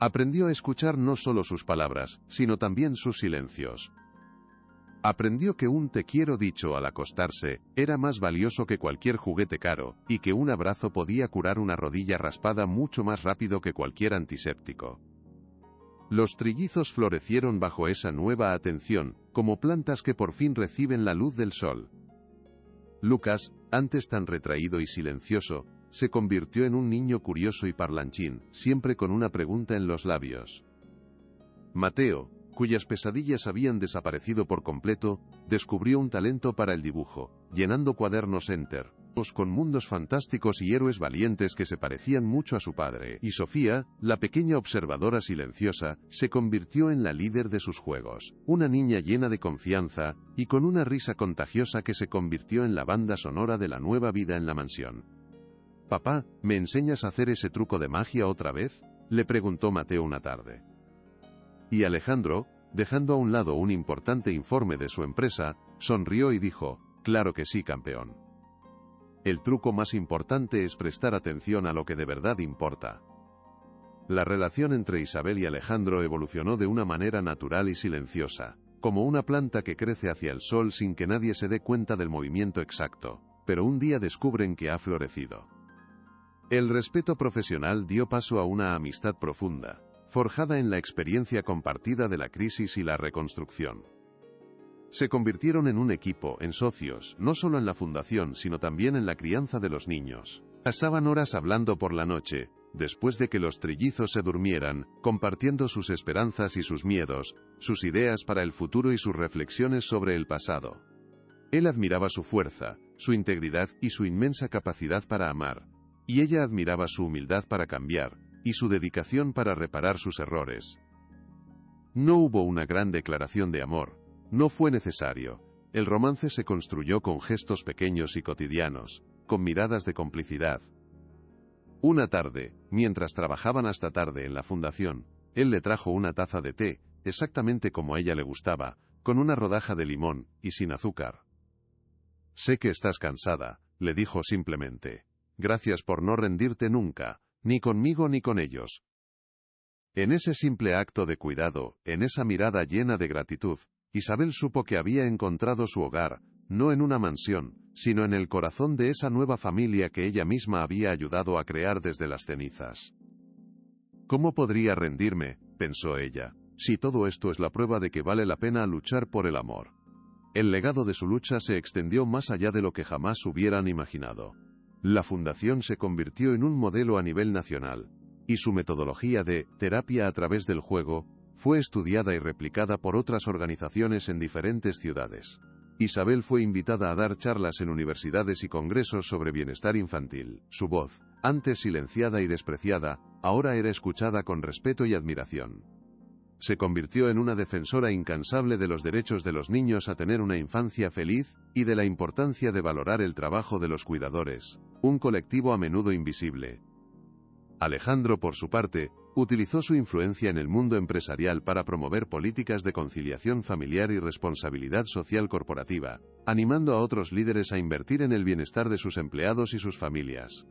Aprendió a escuchar no solo sus palabras, sino también sus silencios. Aprendió que un te quiero dicho al acostarse era más valioso que cualquier juguete caro, y que un abrazo podía curar una rodilla raspada mucho más rápido que cualquier antiséptico. Los trillizos florecieron bajo esa nueva atención, como plantas que por fin reciben la luz del sol. Lucas, antes tan retraído y silencioso, se convirtió en un niño curioso y parlanchín, siempre con una pregunta en los labios. Mateo, cuyas pesadillas habían desaparecido por completo, descubrió un talento para el dibujo, llenando cuadernos enteros con mundos fantásticos y héroes valientes que se parecían mucho a su padre, y Sofía, la pequeña observadora silenciosa, se convirtió en la líder de sus juegos, una niña llena de confianza, y con una risa contagiosa que se convirtió en la banda sonora de la nueva vida en la mansión. «Papá, ¿me enseñas a hacer ese truco de magia otra vez?», le preguntó Mateo una tarde. Y Alejandro, dejando a un lado un importante informe de su empresa, sonrió y dijo: «Claro que sí, campeón. El truco más importante es prestar atención a lo que de verdad importa». La relación entre Isabel y Alejandro evolucionó de una manera natural y silenciosa, como una planta que crece hacia el sol sin que nadie se dé cuenta del movimiento exacto, pero un día descubren que ha florecido. El respeto profesional dio paso a una amistad profunda, forjada en la experiencia compartida de la crisis y la reconstrucción. Se convirtieron en un equipo, en socios, no solo en la fundación, sino también en la crianza de los niños. Pasaban horas hablando por la noche, después de que los trillizos se durmieran, compartiendo sus esperanzas y sus miedos, sus ideas para el futuro y sus reflexiones sobre el pasado. Él admiraba su fuerza, su integridad y su inmensa capacidad para amar, y ella admiraba su humildad para cambiar, y su dedicación para reparar sus errores. No hubo una gran declaración de amor, no fue necesario. El romance se construyó con gestos pequeños y cotidianos, con miradas de complicidad. Una tarde, mientras trabajaban hasta tarde en la fundación, él le trajo una taza de té, exactamente como a ella le gustaba, con una rodaja de limón, y sin azúcar. «Sé que estás cansada», le dijo simplemente. «Gracias por no rendirte nunca, ni conmigo ni con ellos». En ese simple acto de cuidado, en esa mirada llena de gratitud, Isabel supo que había encontrado su hogar, no en una mansión, sino en el corazón de esa nueva familia que ella misma había ayudado a crear desde las cenizas. «¿Cómo podría rendirme?», pensó ella, «si todo esto es la prueba de que vale la pena luchar por el amor». El legado de su lucha se extendió más allá de lo que jamás hubieran imaginado. La fundación se convirtió en un modelo a nivel nacional, y su metodología de terapia a través del juego fue estudiada y replicada por otras organizaciones en diferentes ciudades. Isabel fue invitada a dar charlas en universidades y congresos sobre bienestar infantil. Su voz, antes silenciada y despreciada, ahora era escuchada con respeto y admiración. Se convirtió en una defensora incansable de los derechos de los niños a tener una infancia feliz, y de la importancia de valorar el trabajo de los cuidadores, un colectivo a menudo invisible. Alejandro, por su parte, utilizó su influencia en el mundo empresarial para promover políticas de conciliación familiar y responsabilidad social corporativa, animando a otros líderes a invertir en el bienestar de sus empleados y sus familias.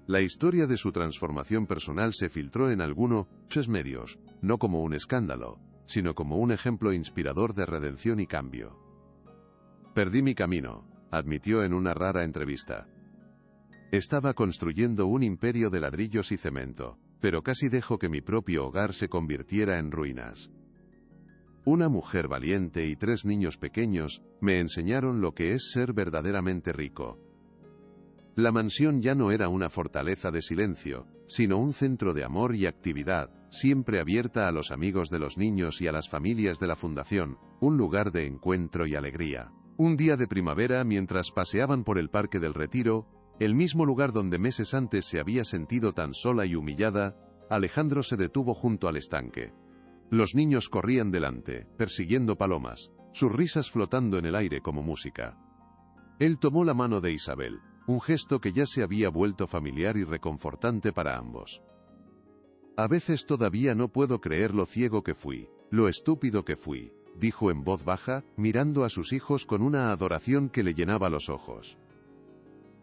La historia de su transformación personal se filtró en algunos medios, no como un escándalo, sino como un ejemplo inspirador de redención y cambio. «Perdí mi camino», admitió en una rara entrevista. «Estaba construyendo un imperio de ladrillos y cemento, pero casi dejó que mi propio hogar se convirtiera en ruinas. Una mujer valiente y 3 niños pequeños me enseñaron lo que es ser verdaderamente rico». La mansión ya no era una fortaleza de silencio, sino un centro de amor y actividad, siempre abierta a los amigos de los niños y a las familias de la fundación, un lugar de encuentro y alegría. Un día de primavera, mientras paseaban por el Parque del Retiro, el mismo lugar donde meses antes se había sentido tan sola y humillada, Alejandro se detuvo junto al estanque. Los niños corrían delante, persiguiendo palomas, sus risas flotando en el aire como música. Él tomó la mano de Isabel, un gesto que ya se había vuelto familiar y reconfortante para ambos. «A veces todavía no puedo creer lo ciego que fui, lo estúpido que fui», dijo en voz baja, mirando a sus hijos con una adoración que le llenaba los ojos.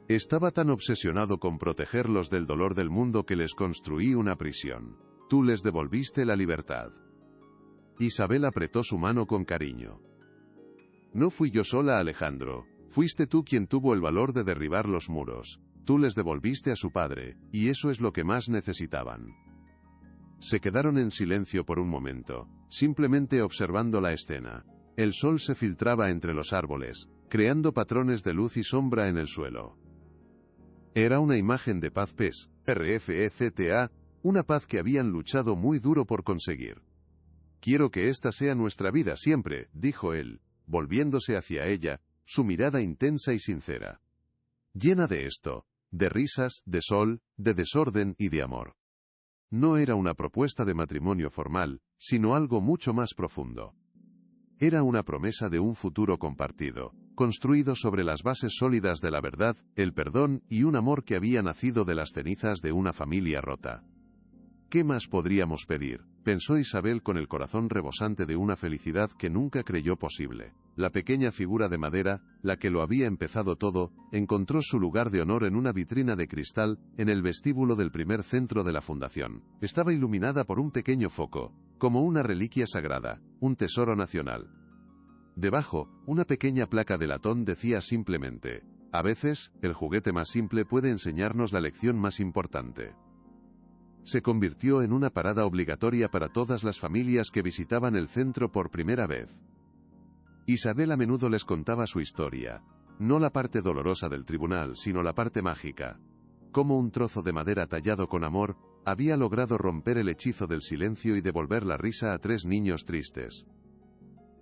«Estaba tan obsesionado con protegerlos del dolor del mundo que les construí una prisión. Tú les devolviste la libertad». Isabel apretó su mano con cariño. No fui yo sola, Alejandro. Fuiste tú quien tuvo el valor de derribar los muros. Tú les devolviste a su padre, y eso es lo que más necesitaban. Se quedaron en silencio por un momento, simplemente observando la escena. El sol se filtraba entre los árboles, creando patrones de luz y sombra en el suelo. Era una imagen de paz-pes, RFEZTA, una paz que habían luchado muy duro por conseguir. Quiero que esta sea nuestra vida siempre, dijo él, volviéndose hacia ella, su mirada intensa y sincera. Llena de esto, de risas, de sol, de desorden y de amor. No era una propuesta de matrimonio formal, sino algo mucho más profundo. Era una promesa de un futuro compartido, construido sobre las bases sólidas de la verdad, el perdón y un amor que había nacido de las cenizas de una familia rota. ¿Qué más podríamos pedir?, pensó Isabel con el corazón rebosante de una felicidad que nunca creyó posible. La pequeña figura de madera, la que lo había empezado todo, encontró su lugar de honor en una vitrina de cristal, en el vestíbulo del primer centro de la fundación. Estaba iluminada por un pequeño foco, como una reliquia sagrada, un tesoro nacional. Debajo, una pequeña placa de latón decía simplemente: a veces, el juguete más simple puede enseñarnos la lección más importante. Se convirtió en una parada obligatoria para todas las familias que visitaban el centro por primera vez. Isabel a menudo les contaba su historia, no la parte dolorosa del tribunal, sino la parte mágica. Cómo un trozo de madera tallado con amor había logrado romper el hechizo del silencio y devolver la risa a 3 niños tristes.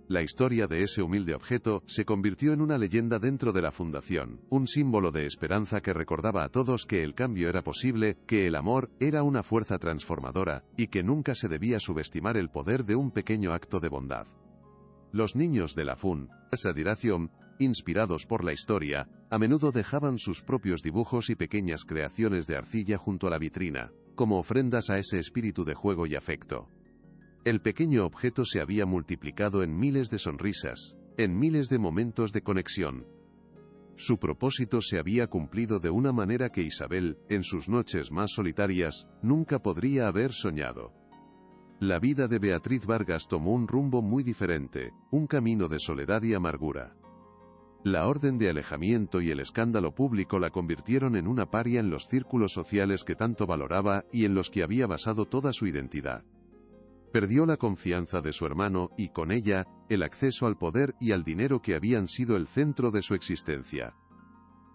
La historia de ese humilde objeto se convirtió en una leyenda dentro de la fundación, un símbolo de esperanza que recordaba a todos que el cambio era posible, que el amor era una fuerza transformadora, y que nunca se debía subestimar el poder de un pequeño acto de bondad. Los niños de la Fundación, inspirados por la historia, a menudo dejaban sus propios dibujos y pequeñas creaciones de arcilla junto a la vitrina, como ofrendas a ese espíritu de juego y afecto. El pequeño objeto se había multiplicado en miles de sonrisas, en miles de momentos de conexión. Su propósito se había cumplido de una manera que Isabel, en sus noches más solitarias, nunca podría haber soñado. La vida de Beatriz Vargas tomó un rumbo muy diferente, un camino de soledad y amargura. La orden de alejamiento y el escándalo público la convirtieron en una paria en los círculos sociales que tanto valoraba y en los que había basado toda su identidad. Perdió la confianza de su hermano y, con ella, el acceso al poder y al dinero que habían sido el centro de su existencia.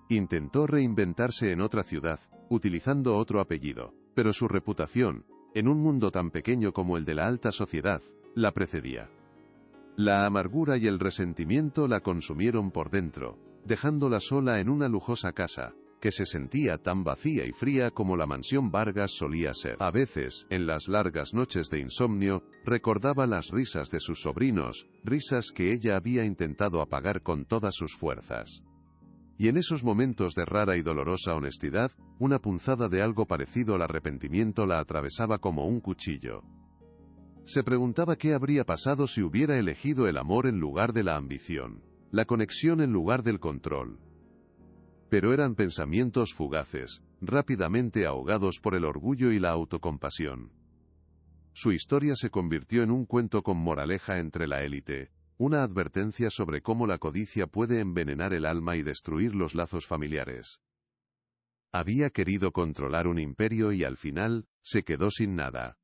Intentó reinventarse en otra ciudad, utilizando otro apellido, pero su reputación, en un mundo tan pequeño como el de la alta sociedad, la precedía. La amargura y el resentimiento la consumieron por dentro, dejándola sola en una lujosa casa, que se sentía tan vacía y fría como la mansión Vargas solía ser. A veces, en las largas noches de insomnio, recordaba las risas de sus sobrinos, risas que ella había intentado apagar con todas sus fuerzas. Y en esos momentos de rara y dolorosa honestidad, una punzada de algo parecido al arrepentimiento la atravesaba como un cuchillo. Se preguntaba qué habría pasado si hubiera elegido el amor en lugar de la ambición, la conexión en lugar del control. Pero eran pensamientos fugaces, rápidamente ahogados por el orgullo y la autocompasión. Su historia se convirtió en un cuento con moraleja entre la élite, una advertencia sobre cómo la codicia puede envenenar el alma y destruir los lazos familiares. Había querido controlar un imperio y al final, se quedó sin nada.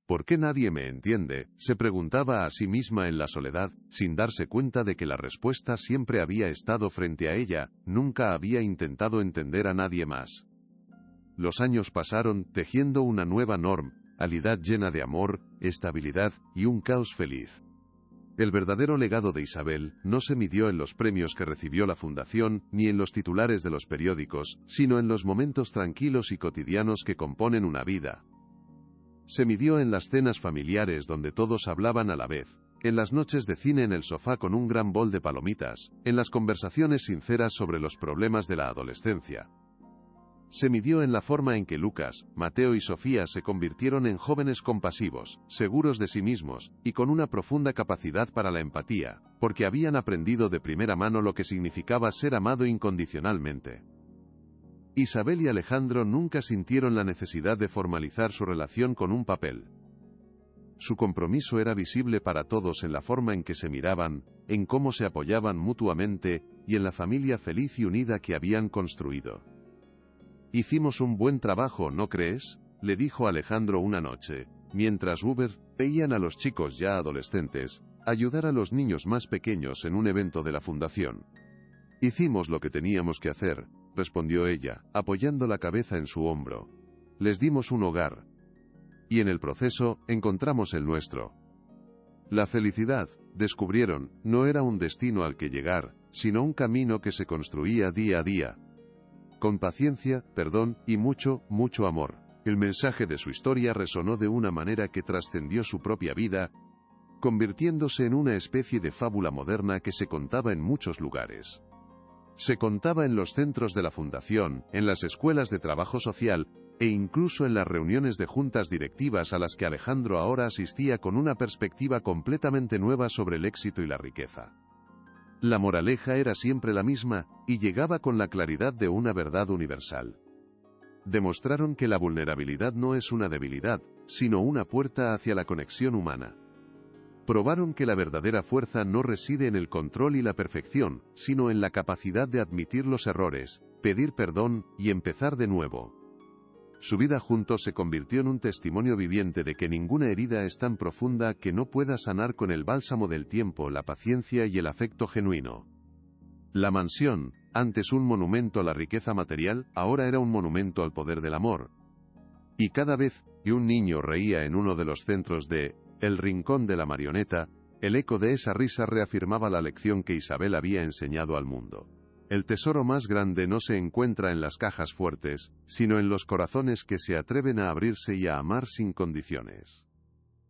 ¿Por qué nadie me entiende?, se preguntaba a sí misma en la soledad, sin darse cuenta de que la respuesta siempre había estado frente a ella, nunca había intentado entender a nadie más. Los años pasaron, tejiendo una nueva normalidad llena de amor, estabilidad y un caos feliz. El verdadero legado de Isabel no se midió en los premios que recibió la fundación, ni en los titulares de los periódicos, sino en los momentos tranquilos y cotidianos que componen una vida. Se midió en las cenas familiares donde todos hablaban a la vez, en las noches de cine en el sofá con un gran bol de palomitas, en las conversaciones sinceras sobre los problemas de la adolescencia. Se midió en la forma en que Lucas, Mateo y Sofía se convirtieron en jóvenes compasivos, seguros de sí mismos, y con una profunda capacidad para la empatía, porque habían aprendido de primera mano lo que significaba ser amado incondicionalmente. Isabel y Alejandro nunca sintieron la necesidad de formalizar su relación con un papel. Su compromiso era visible para todos en la forma en que se miraban, en cómo se apoyaban mutuamente y en la familia feliz y unida que habían construido. «Hicimos un buen trabajo, ¿no crees?», le dijo Alejandro una noche, mientras Hubert veían a los chicos ya adolescentes ayudar a los niños más pequeños en un evento de la fundación. «Hicimos lo que teníamos que hacer», respondió ella, apoyando la cabeza en su hombro. «Les dimos un hogar. Y en el proceso, encontramos el nuestro». La felicidad, descubrieron, no era un destino al que llegar, sino un camino que se construía día a día. Con paciencia, perdón y mucho, mucho amor. El mensaje de su historia resonó de una manera que trascendió su propia vida, convirtiéndose en una especie de fábula moderna que se contaba en muchos lugares. Se contaba en los centros de la fundación, en las escuelas de trabajo social, e incluso en las reuniones de juntas directivas a las que Alejandro ahora asistía con una perspectiva completamente nueva sobre el éxito y la riqueza. La moraleja era siempre la misma, y llegaba con la claridad de una verdad universal. Demostraron que la vulnerabilidad no es una debilidad, sino una puerta hacia la conexión humana. Probaron que la verdadera fuerza no reside en el control y la perfección, sino en la capacidad de admitir los errores, pedir perdón y empezar de nuevo. Su vida juntos se convirtió en un testimonio viviente de que ninguna herida es tan profunda que no pueda sanar con el bálsamo del tiempo, la paciencia y el afecto genuino. La mansión, antes un monumento a la riqueza material, ahora era un monumento al poder del amor. Y cada vez que un niño reía en uno de los centros de El Rincón de la Marioneta, el eco de esa risa reafirmaba la lección que Isabel había enseñado al mundo. El tesoro más grande no se encuentra en las cajas fuertes, sino en los corazones que se atreven a abrirse y a amar sin condiciones.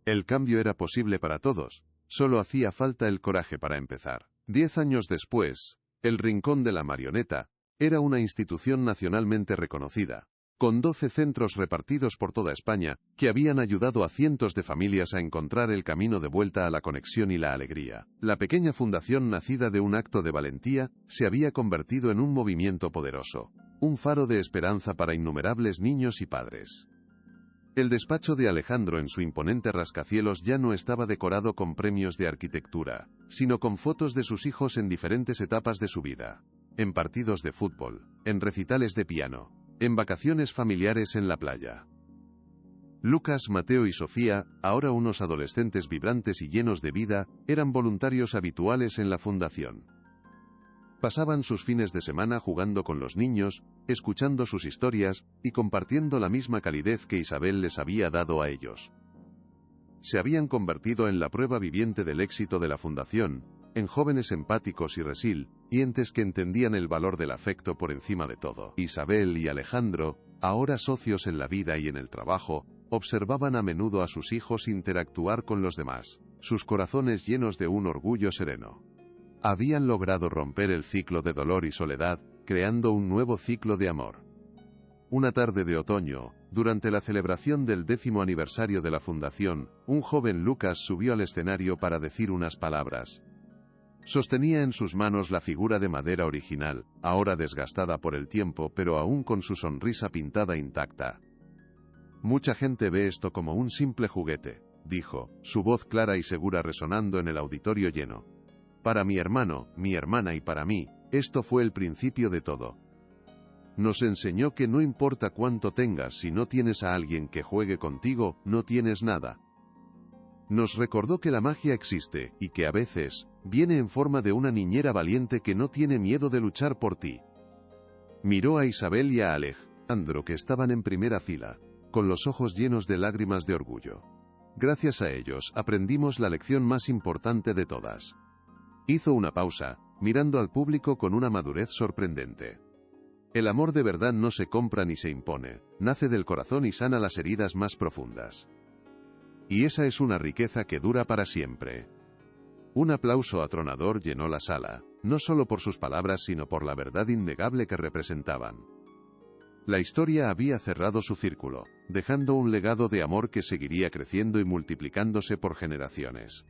El cambio era posible para todos, solo hacía falta el coraje para empezar. 10 años después, El Rincón de la Marioneta era una institución nacionalmente reconocida, con 12 centros repartidos por toda España, que habían ayudado a cientos de familias a encontrar el camino de vuelta a la conexión y la alegría. La pequeña fundación, nacida de un acto de valentía, se había convertido en un movimiento poderoso, un faro de esperanza para innumerables niños y padres. El despacho de Alejandro en su imponente rascacielos ya no estaba decorado con premios de arquitectura, sino con fotos de sus hijos en diferentes etapas de su vida. En partidos de fútbol, en recitales de piano, en vacaciones familiares en la playa. Lucas, Mateo y Sofía, ahora unos adolescentes vibrantes y llenos de vida, eran voluntarios habituales en la fundación. Pasaban sus fines de semana jugando con los niños, escuchando sus historias y compartiendo la misma calidez que Isabel les había dado a ellos. Se habían convertido en la prueba viviente del éxito de la fundación, en jóvenes empáticos y resilientes que entendían el valor del afecto por encima de todo. Isabel y Alejandro, ahora socios en la vida y en el trabajo, observaban a menudo a sus hijos interactuar con los demás, sus corazones llenos de un orgullo sereno. Habían logrado romper el ciclo de dolor y soledad, creando un nuevo ciclo de amor. Una tarde de otoño, durante la celebración del 10º aniversario de la fundación, un joven Lucas subió al escenario para decir unas palabras. Sostenía en sus manos la figura de madera original, ahora desgastada por el tiempo pero aún con su sonrisa pintada intacta. «Mucha gente ve esto como un simple juguete», dijo, su voz clara y segura resonando en el auditorio lleno. «Para mi hermano, mi hermana y para mí, esto fue el principio de todo. Nos enseñó que no importa cuánto tengas, si no tienes a alguien que juegue contigo, no tienes nada. Nos recordó que la magia existe, y que a veces, viene en forma de una niñera valiente que no tiene miedo de luchar por ti». Miró a Isabel y a Alejandro, que estaban en primera fila, con los ojos llenos de lágrimas de orgullo. «Gracias a ellos, aprendimos la lección más importante de todas». Hizo una pausa, mirando al público con una madurez sorprendente. «El amor de verdad no se compra ni se impone, nace del corazón y sana las heridas más profundas. Y esa es una riqueza que dura para siempre». Un aplauso atronador llenó la sala, no solo por sus palabras sino por la verdad innegable que representaban. La historia había cerrado su círculo, dejando un legado de amor que seguiría creciendo y multiplicándose por generaciones.